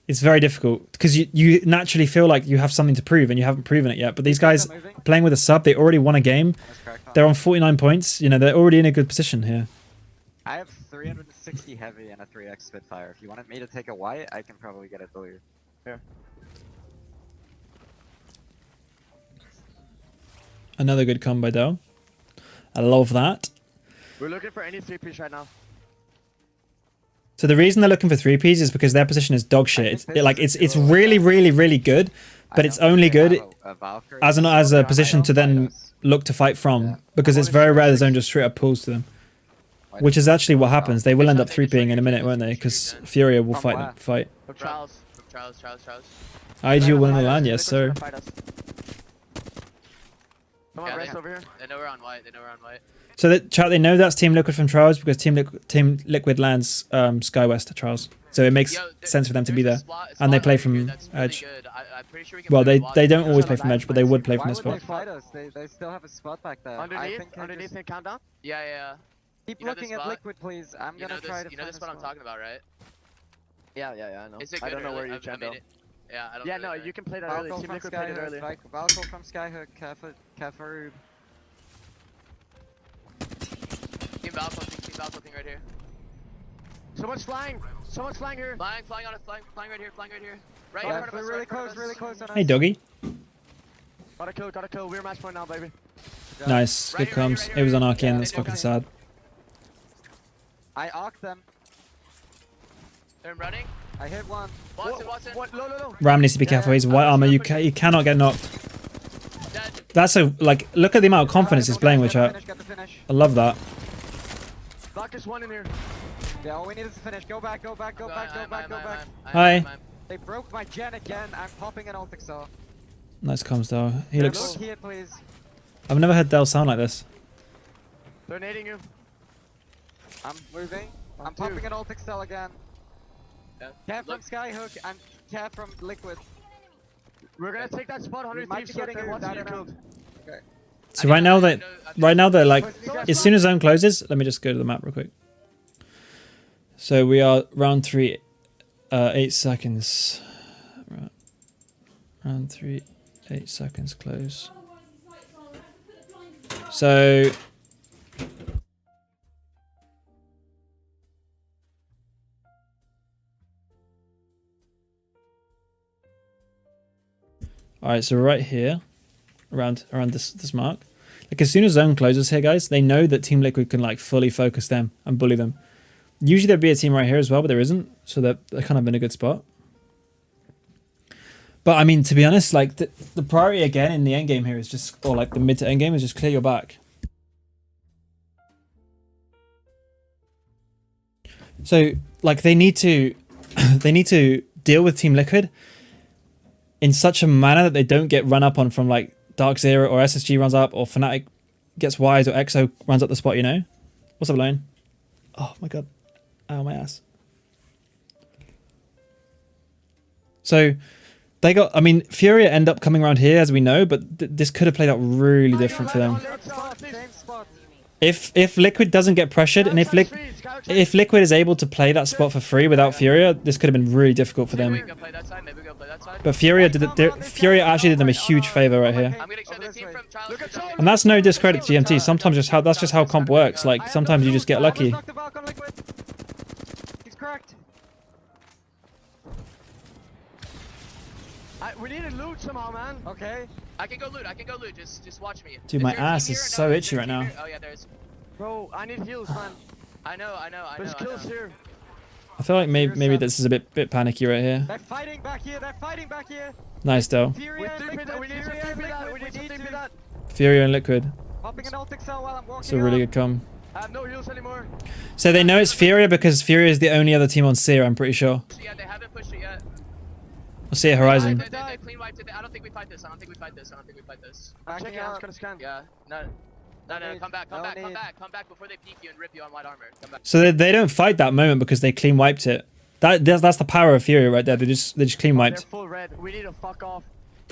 it's very difficult because you naturally feel like you have something to prove and you haven't proven it yet. But these guys are playing with a sub. They already won a game. They're on 49 points. You know, they're already in a good position here. I have 360 heavy and a 3x Spitfire. If you wanted me to take a white, I can probably get a blue. Here. Another good combo though. I love that. We're looking for any 3Ps right now. So the reason they're looking for 3Ps is because their position is dog shit. It's really, really, really good, but it's only good as a position to then look to fight from, because it's very rare the zone just straight up pulls to them. Which is actually what happens. They will end up 3Ping in a minute, won't they? Because Furia will fight. From From Trials. Trials. IG will win the Fight us. land, yes sir. Fight us. Come on, Yeah, rest over here. They know we're on white. So that chat, they know that's Team Liquid from Trials because Team Liquid lands Skywest Trials. So it makes sense for them to be there. And they play from Edge. Well, they don't always play from Edge, but they would play from Why this would spot. they fight us? They still have a spot back there. Underneath and countdown? Yeah. Keep You know looking this at spot? Liquid, please. I'm gonna try to You know find this a spot I'm spot. talking about, right? Yeah, I know. Is it I good don't know where early? you I jammed mean, out. Yeah, I don't. Yeah, really no, know. you can play that early. Valkyrie Team from Liquid played it early. Skyhook. Valkyrie from Skyhook. Careful. Team Valkyrie thing right here. Someone's flying here. Flying right here. Right in Yeah, front of us. really right in front of close, us. really close on us. Hey doggy. Got a kill. We're match point now, baby. Nice. Good comms. It was on Arcane. That's fucking sad. I arced them. They're running. I hit one. Watson. What? No. Ram needs to be careful. He's white armor. You cannot get knocked. Dead. That's a like. Look at the amount of confidence he's playing with, chat. Get the finish. I love that. Lock is one in here. Yeah, all we need is to finish. Go back. Hi. They broke my gen again. I'm popping an Ultixor. Nice comms though. He Yeah, looks. look here, please. I've never heard Dell sound like this. They're nading you. I'm moving. I'm too. popping an ult Excel again. Yeah. Cat from Look. Skyhook and Cat from Liquid. We're gonna take that spot. 100 might thieves be shot getting there. Watch that it. killed. So right now they're like, as soon as zone closes, let me just go to the map real quick. So we are round 3, 8 seconds. Round 3, 8 seconds close. So all right, so we're right here, around this mark. Like as soon as zone closes here, guys, they know that Team Liquid can like fully focus them and bully them. Usually there'd be a team right here as well, but there isn't, so they're kind of in a good spot. But I mean, to be honest, like the priority again in the end game here is just, or like the mid to end game is just clear your back. So like they need to deal with Team Liquid in such a manner that they don't get run up on from like Dark Zero or SSG runs up or Fnatic gets wise or EXO runs up the spot, you know? What's up, Lone? Oh my god. Ow, my ass. So they got, I mean, Furia end up coming around here as we know, but this could have played out really different for them. Same spot. If Liquid doesn't get pressured and if Liquid is able to play that spot for free without Furia, this could have been really difficult for them. Maybe we can play that side. Maybe we can play that side. But Furia Furia actually did them a huge favor right here. I'm gonna show the team from Charles. And that's no discredit to GMT. Sometimes that's just how comp works. Like sometimes you just get lucky. He's cracked. We need to loot somehow, man. Okay. I can go loot. Just watch me. Dude, Is my there a team ass here? is No, so is itchy there a right team now. here? Oh yeah, there is. Bro, I need heals, man. I know. There's kills here. I feel like maybe this is a bit panicky right here. They're fighting back here. Nice though. Furia and Liquid. We need to do that. Furia and Liquid. Popping an ult Excel while I'm walking. It's a really good com. I have no heals anymore. So they know it's Furia because Furia is the only other team on Seer, I'm pretty sure. Yeah, they haven't pushed it yet. Or Seer Horizon. They clean wiped it. I don't think we fight this. I'm checking. I'm just gonna scan. Yeah. No, come back before they peek you and rip you on white armor. Come back. So they don't fight that moment because they clean wiped it. That's the power of Furia right there. They just clean wiped. They're full red. We need to fuck off.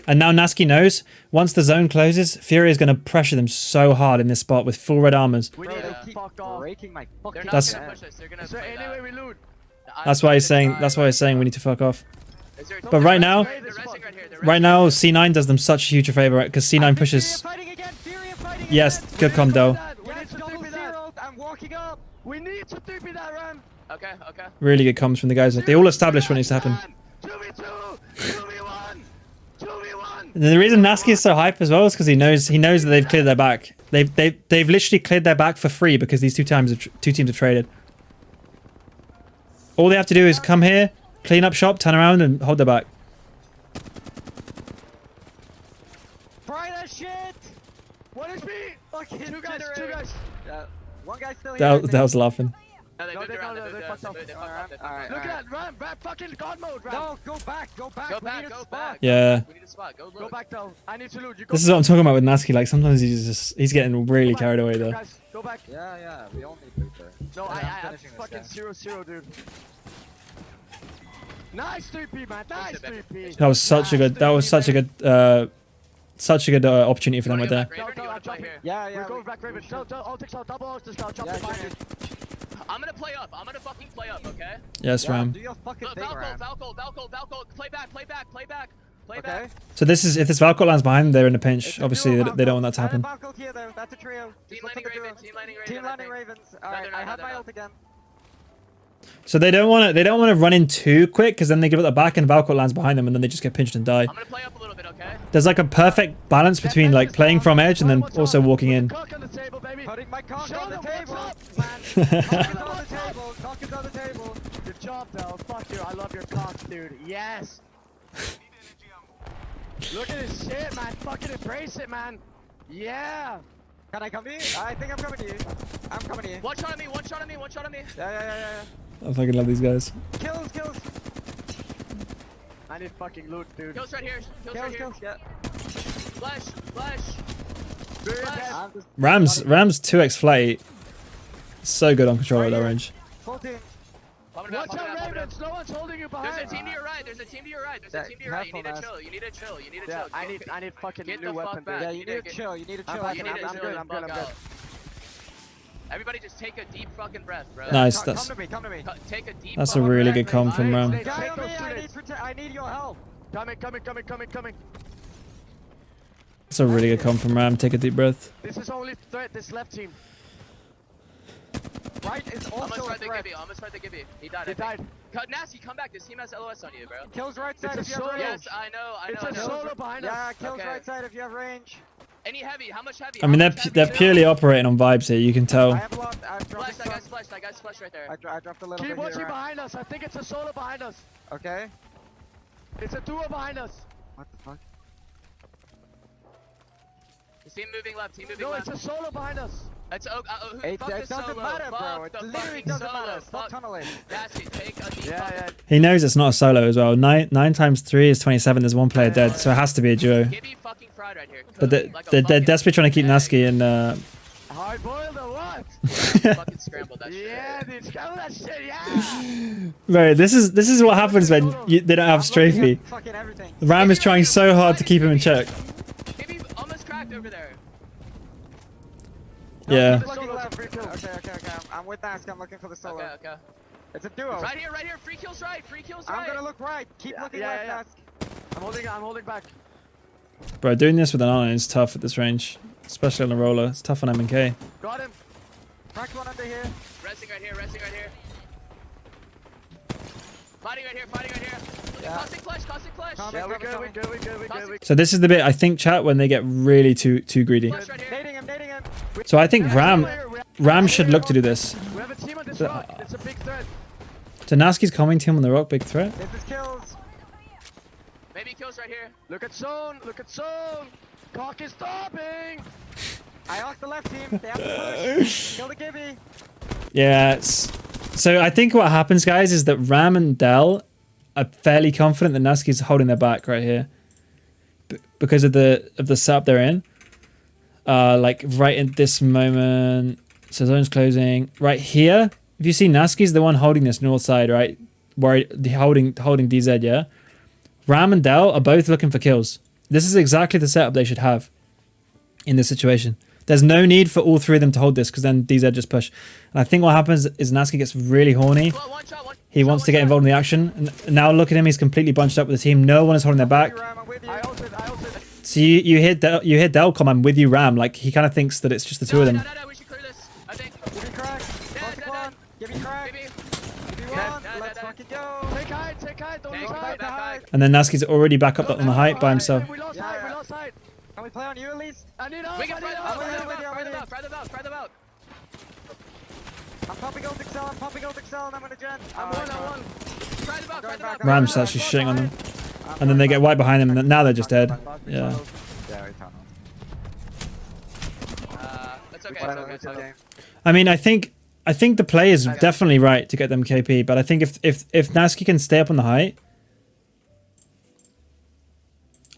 And now Nasky knows once the zone closes, Furia is going to pressure them so hard in this spot with full red armors. We need to fuck off. Breaking my fucking. They're not That's- gonna push us. They're gonna play anyway that. we loot. That's why he's saying. That's why he's saying we need to fuck off. Is there- But right now, They're resting right here. They're right now C9 does them such a huge favor because C9 pushes. Furia fighting Yes, again. good com Dell. We need to double zero. I'm walking up. We need to do that, Ram. Okay. Really good comms from the guys. They all established what needs to happen. 2v2! 2v1! 2v1! And the reason Nasky is so hype as well is because he knows that they've cleared their back. They've literally cleared their back for free because these two teams have traded. All they have to do is come here, clean up shop, turn around, and hold their back. Fry that shit. What is me? Fucking Two guys. One guy's still here. That was laughing. No, they No, moved they- around. no, They they moved fucked around. off. They fucked Alright, off. They fucked alright, off. Look at that, Ram, fucking God mode, Ram. No, go back. Go We need a back. spot. Yeah. We need a spot. Go Go look. back though. I need to loot. You go This is what I'm talking about with Nasky. Like sometimes he's getting really carried away though. Guys, go back. Yeah, we all need loot there. No, I'm I'm finishing this fucking guy. 0-0, dude. Nice 3P, man. Nice 3P. That was such a good. That was such a good. Such a good opportunity for them right there. Yeah, We're going back Raven. I'll take some double ults. Jump behind it. I'm gonna play up. I'm gonna fucking play up, okay? Yes, Ram. Do your fucking Look, thing, Ram. Valcold. Play back. Okay. So this is if this Valcott lands behind them, they're in a pinch. Obviously, they don't want that to happen. Valcold here though. That's a trio. Team Just look landing at the Raven. duo. Team landing Team landing Raven. Ravens. Alright, I have my ult again. So they don't want to run in too quick because then they give it the back and Valcott lands behind them and then they just get pinched and die. I'm gonna play up a little bit, okay? There's like a perfect balance between like playing from edge and then also walking in. Cock on the table, baby. Putting my cock Show on the them table, what's man. Cock is on the table. Cock is on the table. Good job, though. Fuck you. I love your cock, dude. Yes. Look at this shit, man. Fucking embrace it, man. Yeah. Can I come to you? I think I'm coming to you. I'm coming to you. One shot on me. Yeah. I fucking love these guys. Kills. I need fucking loot, dude. Kills right here. Kills. Yeah. Flash, flash. Ram's 2x flight. So good on controller at that range. 14. Watch out, Ravens. No one's holding you behind. There's a team to your right. There's a team to your right. There's a team to your right. You need to chill. You need to chill. You need to chill. I need fucking Get new the fuck weapon. back. Yeah, You you need need to to chill. You need to chill. You need to I'm chill good. the I'm good. fuck I'm good. out. Everybody just take a deep fucking breath, bro. Nice. Come That's to me. Come to me. Take a deep that's a fucking really breath, good com mate. from Ram. Guy on me. I need your help. Coming. That's a really good com from Ram. Take a deep breath. This is only threat. This left team. Right is also Almost a tried to threat. give you. Almost tried to give you. He died. He died. Nasty, come back. This team has LOS on you, bro. Kills right side It's if a you have solo. range. Yes, I know. It's a solo behind us. Yeah, kills Okay. right side if you have range. Any heavy? How much heavy? I mean, How much they're heavy? purely operating on vibes here. You can I tell. have a lot. I've dropped Flash, that guy's flash. That guy's flash right there. I dropped a little bit here. Keep watching behind us. I think it's a solo behind us. Okay. It's a duo behind us. What the fuck? Is team moving left? Team moving No, left. it's a solo behind us. It's fuck It the doesn't solo. matter, bro. Fuck It the literally fucking doesn't solo. matter. Stop Fuck. tunneling. Nasty, take a deep Yeah, fucking. yeah. He knows it's not a solo as well. 9 times 3 is 27. There's one player dead, so it has to be a duo. Gibby fucking fried right here. But Cooking like a they're fucking desperately trying to keep egg. Nasky in. Hard boiled or what? Fucking scrambled that shit. Yeah, dude. Scramble that shit. Yeah. Bro, this is what happens when they don't have strafey. Fucking everything. Ram is trying so hard to keep him in check. Gibby almost cracked over there. Yeah. Looking left. Okay. I'm with Ask. I'm looking for the solo. Okay. It's a duo. Right here. Free kills right. Free kills right. I'm gonna look right. Keep looking left, Ask. I'm holding back. Bro, doing this with an iron is tough at this range, especially on the roller. It's tough on M&K. Got him. Cracked one under here. Resting right here. Fighting right here. Yeah. Caustic flash. Yeah, we good. So this is the bit I think, chat, when they get really too greedy. Flash right here. Nading him. So I think Ram should look to do this. We have a team on this rock. It's a big threat. So Nasky's coming to him on the rock, big threat. This is kills. Maybe kills right here. Look at zone. Cock is stopping. I asked the left team. They have to push. Kill the Gibby. Yeah. So I think what happens, guys, is that Ram and Dell are fairly confident that Nasky's holding their back right here because of the setup they're in. Like right in this moment, so zone's closing right here. If you see, Nasky's the one holding this north side, right? Holding DZ, yeah. Ram and Dell are both looking for kills. This is exactly the setup they should have in this situation. There's no need for all three of them to hold this because then DZ just push. And I think what happens is Nasky gets really horny. He wants to get involved in the action. And now look at him, he's completely bunched up with the team. No one is holding their back. So you hear Dell come, I'm with you, Ram. Like he kind of thinks that it's just the two of them. No, we should clear this. I think. Give me crack. Give me crack. Maybe. Give me one. Let's fucking go. Take height. Don't lose height. And then Nasky's already back up on the height by himself. We lost height. Can we play on you at least? I need help. We can fry them out. I'm pumping Gold Excel, and I'm gonna gen. I'm one. Fry them out. Ram's actually shitting on them. And then they get right behind them, and now they're just dead. Yeah. That's okay. I mean, I think the play is definitely right to get them KP, but I think if Nasky can stay up on the height,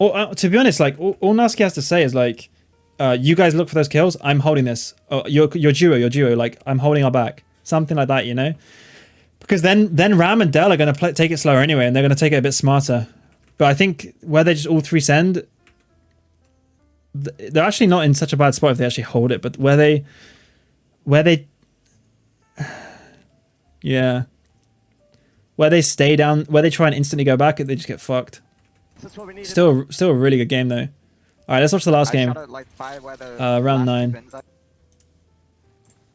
or to be honest, like all Nasky has to say is like, you guys look for those kills. I'm holding this. Oh, your duo. Like I'm holding our back. Something like that, you know. Because then Ram and Dell are going to take it slower anyway, and they're going to take it a bit smarter. But I think where they just all three send, they're actually not in such a bad spot if they actually hold it. But where they, yeah, where they stay down, where they try and instantly go back, they just get fucked. Still a really good game though. All right, let's watch the last game. Round 9.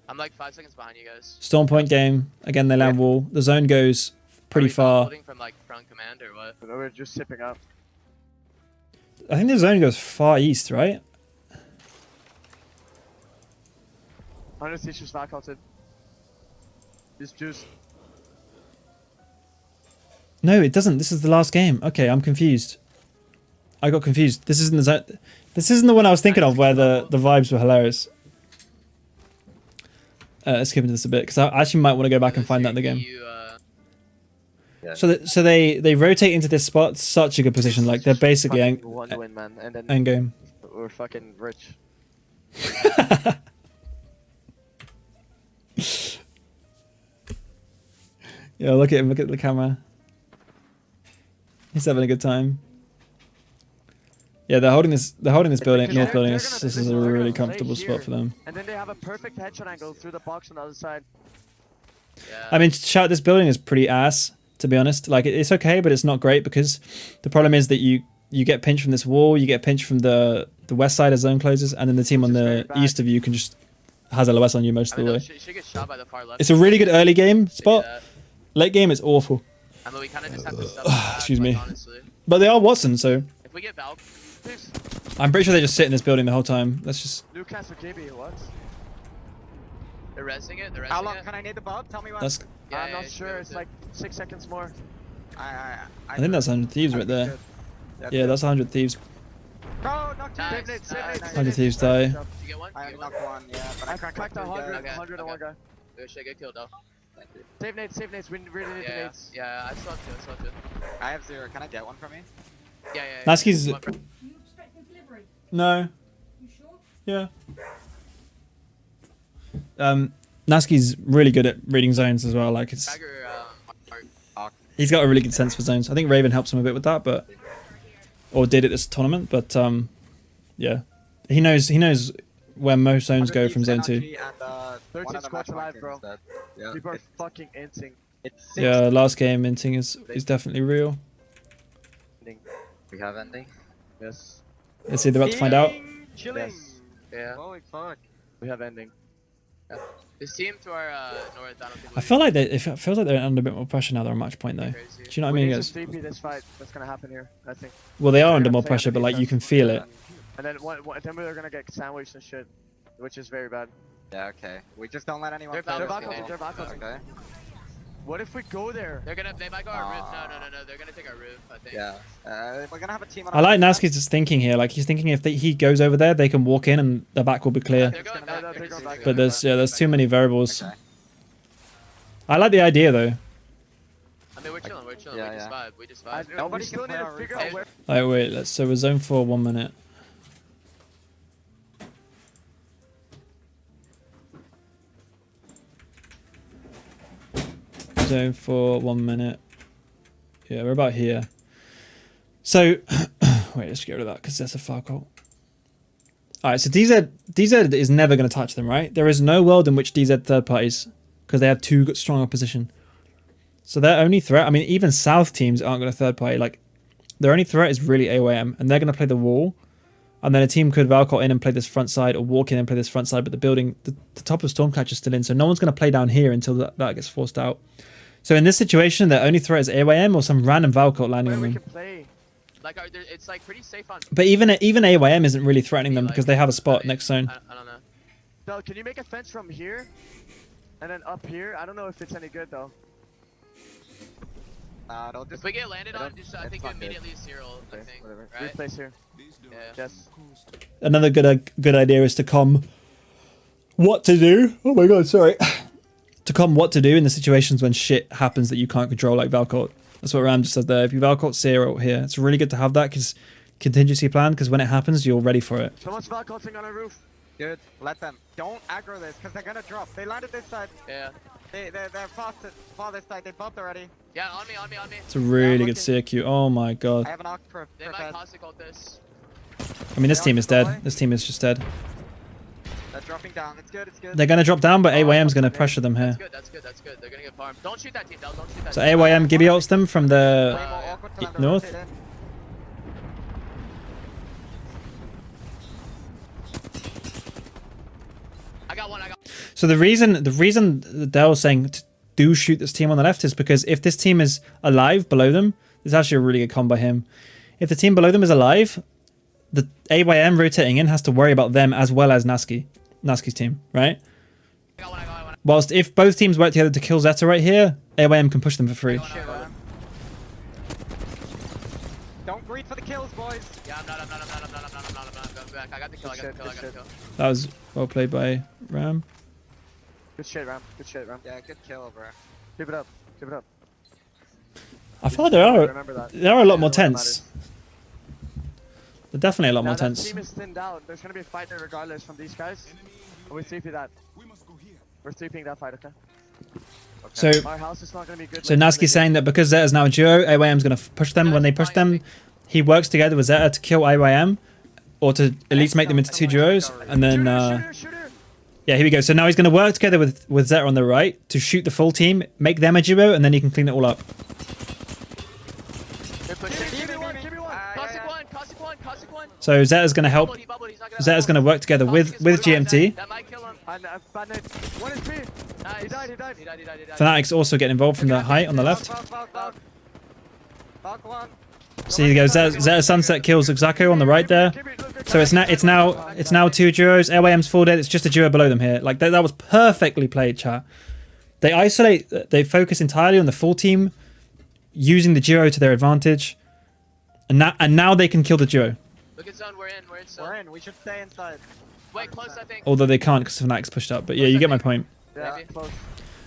I'm like 5 seconds behind you guys. Storm Point game. Again, they land wall. The zone goes pretty far. Holding from like front command or what? No, we're just sipping up. I think the zone goes far east, right? Honestly, it's just back outed. This juice. No, it doesn't. This is the last game. Okay, I'm confused. I got confused. This isn't the zone. This isn't the one I was thinking of where the vibes were hilarious. Let's skip into this a bit because I actually might want to go back and find that in the game. So they rotate into this spot. Such a good position. Like they're basically end game. we're fucking rich. Yeah, look at him. Look at the camera. He's having a good time. Yeah, they're holding this. They're holding this building, Because north building. they're This gonna- is a they're gonna really play comfortable here. spot for them. And then they have a perfect headshot angle through the box on the other side. Yeah. I mean, shout, this building is pretty ass, to be honest. Like, it's okay, but it's not great because the problem is that you get pinched from this wall, you get pinched from the west side as zone closes, and then the team Which on is the very bad. east of you can just has LOS on you most I of mean, the no, way. she gets shot by the far left. It's a really good early game They do spot. that. Late game, it's awful. I mean, we kind of just have to step back, Excuse like, me. honestly. But they are Watson, so If we get Valk, please. I'm pretty sure they just sit in this building the whole time. Let's just. Newcastle KB, what? They're resing it. They're resing How long it. can I need the bomb? Tell me when. That's. Yeah, I'm yeah, not yeah, sure. do It's it. like 6 seconds more. I think that's 100 Thieves right there. Yeah, that's 100 Thieves. Bro, knocked two. Nice, Save it, nice. save it, 100 save Thieves it. die. Did you get one? I Did you get one? knocked one, yeah, but I cracked 100, Okay, 100 on one guy. Good shit, get killed though. Save nades, we really need the Yeah, nades. yeah, I saw two, I saw two. I have 0, can I get one from you? Yeah, yeah. Naski's- One for- You expecting delivery? No. You sure? Yeah. Naski's really good at reading zones as well. Like it's, Tiger, Mark. he's got a really good sense for zones. I think Raven helps him a bit with that, but or did at this tournament. But yeah, he knows where most zones go from zone 2. And, 13 squads alive, bro. Yeah. People are fucking inting. It's Yeah, last game inting is definitely real. We have ending. Yes. Let's see, they're about to find out. Chilling. Yes. Yeah. Holy fuck. We have ending. This team to our north, I don't think I feel like it feels like they're under a bit more pressure now. They're on match point though. crazy. Do you know what I We mean, need guys? some 3P this fight. That's gonna happen here, I think. Well, they are They're under gonna more play pressure, under but like you can defense. feel it. And then then they're gonna get sandwiched and shit, which is very bad. Yeah, okay. We just don't let anyone They're play Valkyrie, this they're ball. Valkyrie. Okay. What if we go there? They might go our roof. No, they're gonna take our roof, I think. Yeah. We're gonna have a team on I like our Naski's just thinking here. Like he's thinking if he goes over there, they can walk in and the back will be clear. They're going back. They're going back. But there's too many variables. Okay. I like the idea though. I mean, we're chilling. Yeah, We just vibe. Nobody can still play need to our figure roof. out where. Alright, wait. So we're zone 4, 1 minute. Zone 4, 1 minute. Yeah, we're about here. So, wait, let's get rid of that because that's a far call. Alright, so DZ is never going to touch them, right? There is no world in which DZ third parties, because they have too strong opposition. So their only threat, I mean, even South teams aren't going to third party. Like, their only threat is really AOM, and they're going to play the wall. And then a team could Valcott in and play this front side, or walk in and play this front side, but the building, the top of Stormcatcher is still in, so no one's going to play down here until that gets forced out. So in this situation, their only threat is AYM or some random Valcott landing Where on we them. can play. Like, it's like pretty safe on. But even AYM isn't really threatening them because they have a spot next zone. I don't know. No, can you make a fence from here, and then up here? I don't know if it's any good though. They'll If just we get landed on, It's I think not good. immediately Cyril. I Okay, think. whatever. Right? Replace here. Yeah. Yes. Another good idea is to come what to do. Oh my god, sorry. To come what to do in the situations when shit happens that you can't control, like Valcott. That's what Ram just said there. If you Valcott Cyril here, it's really good to have that because contingency plan, because when it happens, you're ready for it. Someone's Valcotting on our roof. good. Let them. Don't aggro this because they're gonna drop. They landed this side. Yeah. They're farthest side. They bumped already. Yeah, on me. It's a really good looking. CQ. Oh my I god. have an arc for They might Fed. caustic ult this. I mean, this They team are is dead. away. This team is just dead. They're dropping down. It's good. It's good. They're going to drop down, but Oh, AYM's going to fucking pressure them here. That's good. They're gonna get farmed. Don't shoot that team, Del. Don't shoot that So team. AYM Gibby ults them from the... Way more awkward for them to north? rotate in. I got one. So the reason that Dell's saying to do shoot this team on the left is because if this team is alive below them, it's actually a really good combo by him. If the team below them is alive, the AYM rotating in has to worry about them as well as Naski's team, right? I got one. Whilst if both teams work together to kill Zeta right here, AYM can push them for free. Shit, man. Don't greed for the kills, boys. Yeah, I'm not. I'm back. I got the kill. I got the kill. That was well played by Ram. Good shit, Ram. Good shit, Ram. Yeah, good kill, bro. Keep it up. Keep it up. I feel like there are Remember that. a lot more Yeah, tense. They're definitely a lot more That tense. team is thinned out. There's gonna be a fight there regardless from these guys. We're sweeping that. We're sweeping that fight, okay? So, Our house is not gonna be good. so Natsuki's saying that because Zeta's now a duo, AYM's going to push them. When they push them, he works together with Zeta to kill AYM, or to at least make them into 2 duos, and then yeah, here we go. So now he's going to work together with Zeta on the right to shoot the full team, make them a duo, and then he can clean it all up. They're pushing. Give me one. Caustic one. So Zeta's going to help. He bubbled, he's not gonna Zeta's going to work together with GMT. That might kill him. One is free. Nice. He died. Fnatic's also getting involved from the height on the left. Falk one. So you go. Zeta Sunset kills Xako on the right there. So it's now 2 duos. AYM's full dead. It's just a duo below them here. Like that was perfectly played, chat. They focus entirely on the full team, using the duo to their advantage, and now they can kill the duo. Look at zone, we're in zone. We're in. We should stay inside. Wait, close I think. Although they can't because Fnatic's pushed up. But yeah, you get my point. Yeah, Maybe. close.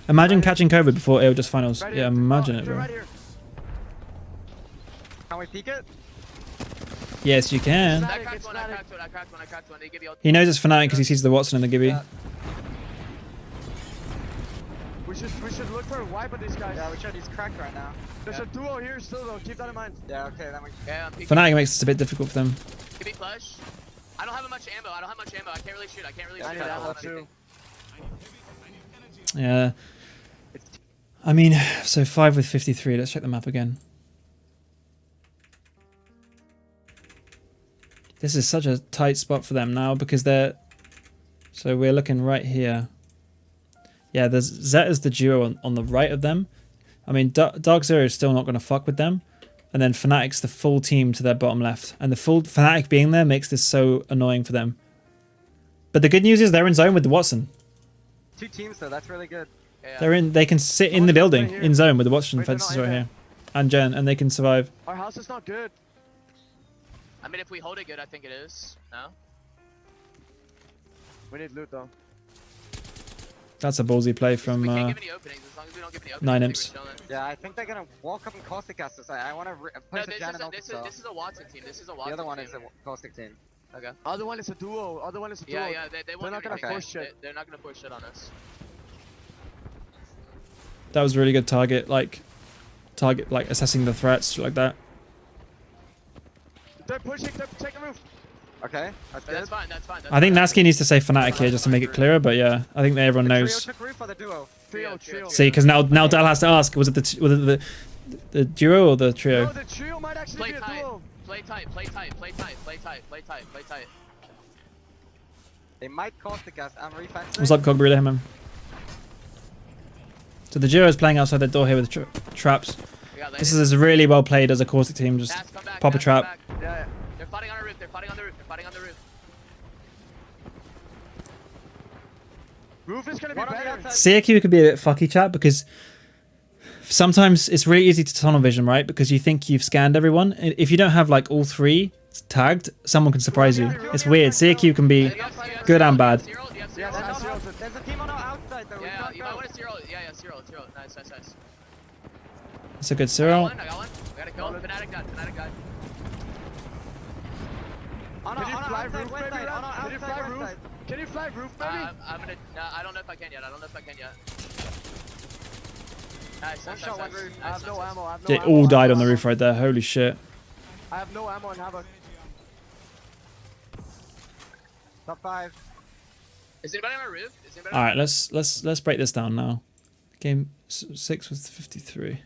Imagine catching COVID before ALGS finals. Right Yeah, here. imagine Oh, it, you're bro. right here. Can we peek it? Yes, you can. I cracked one. They give you all. He knows it's Fnatic because he sees the Watson and the Gibby. Yeah. We should look for a wipe of these guys. Yeah, we should. He's cracked right now. There's a duo here still though. Keep that in mind. Yeah. Okay. Then we. Yeah, I'm peeking. Fnatic makes this a bit difficult for them. Give me flush. I don't have much ammo. I can't really shoot. I need I don't ammo have too. anything. Yeah. I mean, so 5 with 53. Let's check the map again. This is such a tight spot for them now because they're... So we're looking right here. Yeah, there's Zeta's the duo on the right of them. I mean, Dark Zero is still not going to fuck with them. And then Fnatic's the full team to their bottom left. And the full Fnatic being there makes this so annoying for them. But the good news is they're in zone with the Watson. 2 teams though. That's really good. Yeah. They can sit in the building here. in zone with the Watson Wait, they're fences not right in here. And Jen, and they can survive. Our house is not good. I mean, if we hold it good, I think it is. No? We need loot though. That's a ballsy play We from can't give any openings. As long as we don't give any openings, Nine I Imps. think we're chilling. Yeah, I think they're gonna walk up and caustic gas us. I want to No, push the Jan and this is a Watson team. This is a The Watson other one team. is a caustic team. Okay. Other one is a duo. Yeah, they won't not give gonna anything. push shit. They're not gonna push shit on us. that was a really good target like assessing the threats like that. They're pushing. They're taking roof. Okay, that's But that's fine. That's fine. I think Natsuki needs to say Fnatic here just to make it clearer, but yeah, I think that everyone knows. Trio took roof or the duo? Trio. See, because now Dal has to ask, was it the duo or the trio? No, the trio might actually Play be a tight. duo. Play tight. They might caustic gas and refence. What's up, Cogbrilla, man? So the duo is playing outside the door here with traps. We got This ladies. is really well played as a caustic team. Just Nats, come back, pop a Nats, come trap. back. Yeah. They're fighting on the roof. Roof is gonna be better. CAQ could be a bit fucky, chat, because sometimes it's really easy to tunnel vision, right? Because you think you've scanned everyone. If you don't have like all 3 tagged, someone can surprise you. It's weird. CAQ can be good and bad. Yeah, there's a team on our outside though. Yeah, you might want to zero. Yeah, zero. Nice. It's a good I Cyril. got one. I gotta kill him. Fnatic got. Can you fly roof, baby? Can you fly roof, baby? I'm gonna. No, I don't know if I can yet. Nice. One shot, one roof. I have no ammo. They all died on the roof right there. Holy shit. I have no ammo and Havoc. Top 5. Is anybody on our roof? All right, let's break this down now. Game 6 with 53.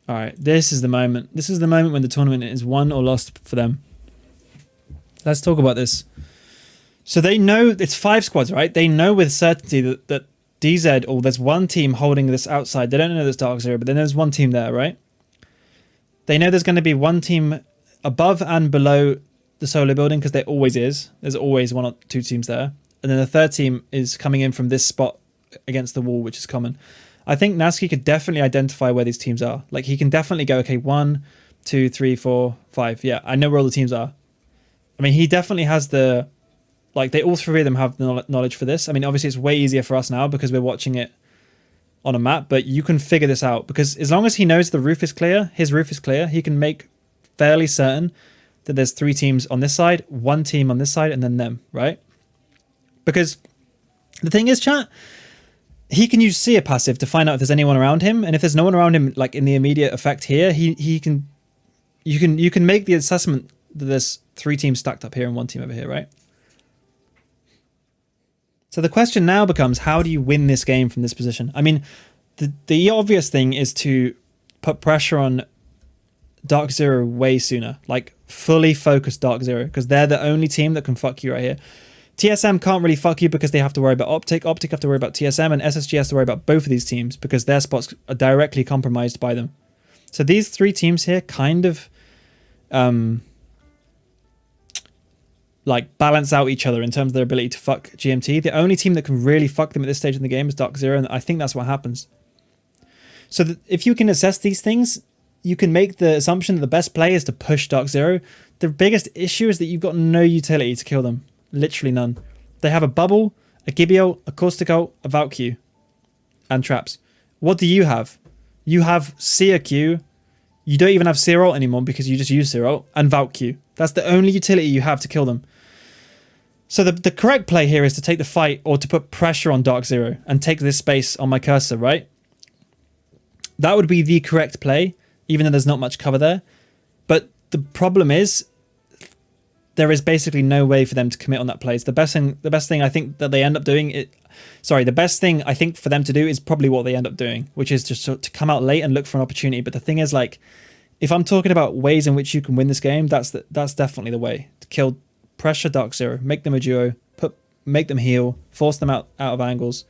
All right, this is the moment. This is the moment when the tournament is won or lost for them. Let's talk about this. So they know it's 5 squads, right? They know with certainty that DZ, or there's one team holding this outside. They don't know there's Dark Zero, but then there's one team there, right? They know there's going to be one team above and below the solo building, because there always is. There's always 1 or 2 teams there. And then the third team is coming in from this spot against the wall, which is common. I think Natsuki could definitely identify where these teams are. Like, he can definitely go, okay, 1, 2, 3, 4, 5. Yeah, I know where all the teams are. I mean, he definitely has the... Like, all 3 of them have the knowledge for this. I mean, obviously, it's way easier for us now because we're watching it on a map, but you can figure this out because as long as he knows the roof is clear, his roof is clear, he can make fairly certain that there's 3 teams on this side, 1 team on this side, and then them, right? Because the thing is, chat, he can use seer passive to find out if there's anyone around him, and if there's no one around him, like in the immediate effect here, you can make the assessment that there's 3 teams stacked up here and 1 team over here, right? So the question now becomes, how do you win this game from this position? I mean, the obvious thing is to put pressure on Dark Zero way sooner, like fully focused Dark Zero, because they're the only team that can fuck you right here. TSM can't really fuck you because they have to worry about Optic. Optic have to worry about TSM, and SSG has to worry about both of these teams because their spots are directly compromised by them. So these 3 teams here kind of like balance out each other in terms of their ability to fuck GMT. The only team that can really fuck them at this stage in the game is Dark Zero, and I think that's what happens. So if you can assess these things, you can make the assumption that the best play is to push Dark Zero. The biggest issue is that you've got no utility to kill them. Literally none. They have a bubble, a Gibio, a caustic ult, a Valk Q, and traps. What do you have? You have Seer Q. You don't even have Seer ult anymore because you just use Seer ult, and Valk Q. That's the only utility you have to kill them. So the correct play here is to take the fight or to put pressure on Dark Zero and take this space on my cursor, right? That would be the correct play, even though there's not much cover there. But the problem is there is basically no way for them to commit on that play. So the best thing I think that they end up doing the best thing I think for them to do is probably what they end up doing, which is just to come out late and look for an opportunity. But the thing is, like, if I'm talking about ways in which you can win this game, that's definitely the way to kill. Pressure Dark Zero, make them a duo, make them heal, force them out of angles,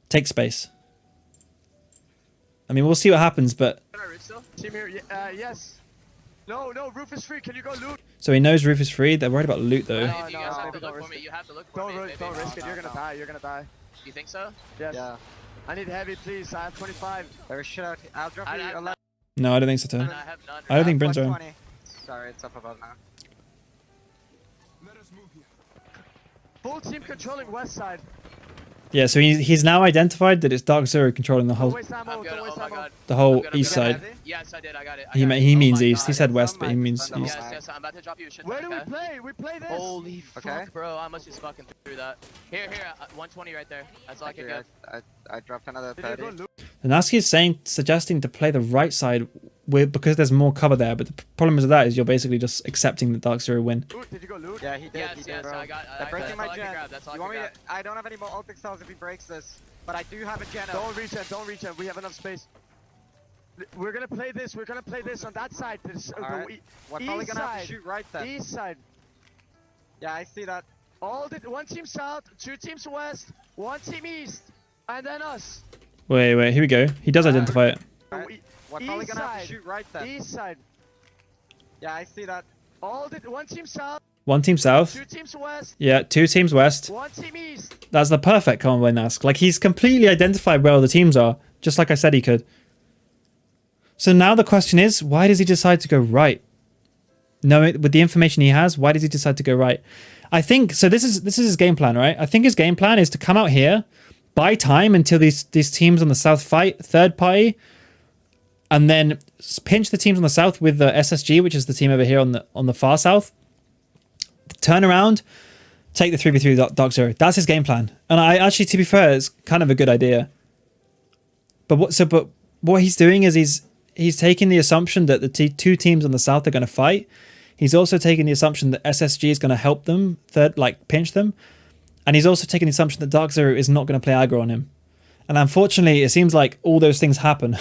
take space. I mean, we'll see what happens, but Team here, yes. No, roof is free. Can you go loot? so he knows roof is free. They're worried about loot though. You guys have to look for me. You have to look for me. Don't risk it. You're gonna die. You're gonna die. You think so? Yes. Yeah. I need heavy, please. I have 25. There's shit out here. I'll drop you 11. No, I don't think so. Too. I have none. I don't think Bryn's are. 20. Sorry, it's up above now. Full team controlling west side. Yeah, so he's now identified that it's Dark Zero controlling the Don't whole waste ammo. Don't waste ammo. the whole I'm good, east I'm side. good. Yes, I did. I got it. He means east. He God. said west, but he means east. Yes, I'm about to drop you a shit. Where do we play? We play this. Holy fuck, Okay. bro! I must just fucking through that. Here, 120 right there. That's all I can get. I dropped another Did you go 30. loot? And Nasky is suggesting to play the right side because there's more cover there. But the problem with that is you're basically just accepting the Dark Zero win. Loot? Did you go loot? Yeah, he did. Yes, he did, yes, bro. I got. They're breaking that's my all I can gen. grab. That's all I You can want me grab. to, I don't have any more ultic cells if he breaks this, but I do have a gen. Don't reach him. Don't reach him. We have enough space. We're gonna play this. We're gonna play this on that side. This, Alright. We're probably east gonna have to side. shoot right then. East side. Yeah, I see that. One team south, 2 teams west, 1 team east, and then us. Wait, here we go. He does identify it. Alright. We're probably East gonna have side. to shoot right then. East side. Yeah, I see that. 1 team south, One team south. 2 teams west, Yeah, 2 teams west. 1 team east. That's the perfect combo in Nask. Like, he's completely identified where all the teams are, just like I said he could. So now the question is, why does he decide to go right? Knowing with the information he has, why does he decide to go right? I think so. This is his game plan, right? I think his game plan is to come out here, buy time until these teams on the south fight third party, and then pinch the teams on the south with the SSG, which is the team over here on the far south. Turn around, take the 3v3 Dark Zero. That's his game plan. And I actually, to be fair, it's kind of a good idea. But what he's doing is he's taking the assumption that the 2 teams on the south are going to fight. He's also taking the assumption that SSG is going to help them, pinch them. And he's also taking the assumption that Dark Zero is not going to play aggro on him. And unfortunately, it seems like all those things happen.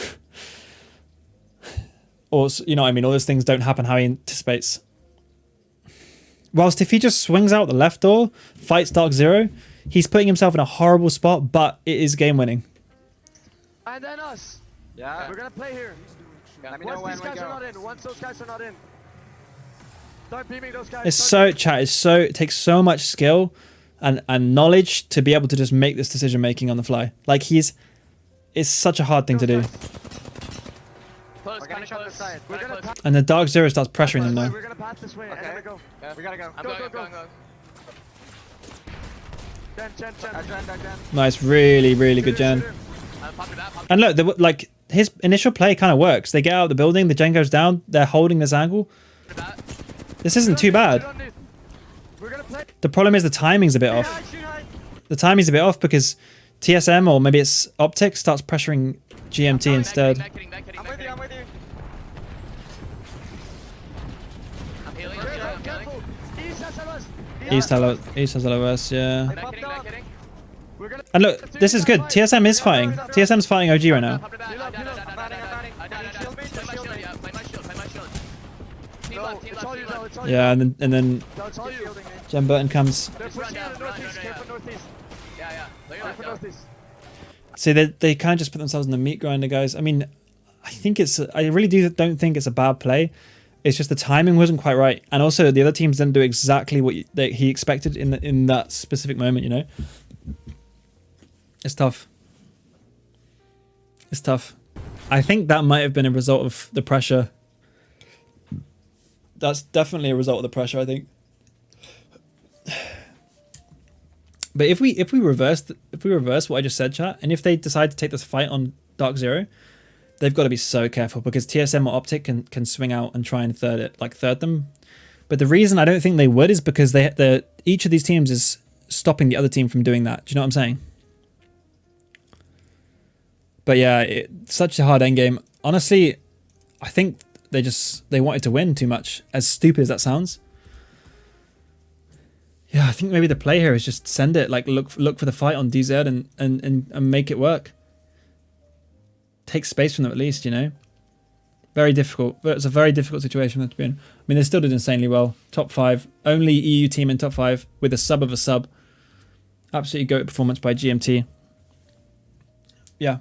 Or, you know what I mean? All those things don't happen how he anticipates. Whilst if he just swings out the left door, fights Dark Zero, he's putting himself in a horrible spot, but it is game winning. And then us. Yeah. We're gonna play here. Let me know Once when these we guys are not go. in, once those guys are not in. Start beaming those guys. It's start it takes so much skill and knowledge to be able to just make this decision making on the fly. Like it's such a hard thing to do. Close, We're gonna shot this side. We're gonna pass And the Dark Zero starts pressuring them now. We're gonna pass this way. Okay. And then go. We gotta go. I'm Go, going, go, I'm go. going, Chen. Gen. Nice, really, really good Shoot gen. him. Pop it back, pop it And look, like his initial play kind of works. They get out of the building, the gen goes down, they're holding this angle. back. This isn't too bad. We're gonna play. The problem is the timing's a bit off. Shoot high. The timing's a bit off because TSM or maybe it's Optic starts pressuring GMT instead. Back hitting, back hitting, I'm back with you. hitting. I'm with you. I'm healing, I'm Careful, healing, I'm healing. careful. East has us. East has LOS, yeah. They Back popped hitting, back down. hitting. We're gonna. And look, this is good. TSM is fighting. TSM's fighting OG right now. Pop it back. Heal up, heal up. I'm batting. Shield me, Play my shield shield, me. yeah. Play my shield, play my shield. Team No, left, team it's left, all team you, Joe. left. It's all you. Yeah, and then No, it's all you. Shielding me. Jen Burton comes. They're Just run pushing down, in the run, northeast. run, yeah. Careful northeast. Yeah, yeah. Play your Careful left, northeast. See, they kind of just put themselves in the meat grinder, guys. I mean, I really don't think it's a bad play. It's just the timing wasn't quite right, and also the other teams didn't do exactly what he expected in that specific moment. You know, it's tough. It's tough. I think that might have been a result of the pressure. That's definitely a result of the pressure, I think. But if we reverse what I just said, chat, and if they decide to take this fight on Dark Zero, they've got to be so careful because TSM or Optic can swing out and try and third them. But the reason I don't think they would is because each of these teams is stopping the other team from doing that. Do you know what I'm saying? But yeah, it's such a hard endgame. Honestly, I think they wanted to win too much. As stupid as that sounds. Yeah, I think maybe the play here is just send it, like look for the fight on DZ and make it work. Take space from them at least, you know. Very difficult. But it's a very difficult situation to be in. I mean, they still did insanely well. Top 5. Only EU team in top 5 with a sub of a sub. Absolutely GOAT performance by GMT. Yeah.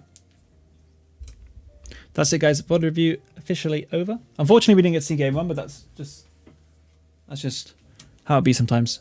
That's it, guys. VOD review officially over. Unfortunately, we didn't get to see game 1, but that's just how it be sometimes.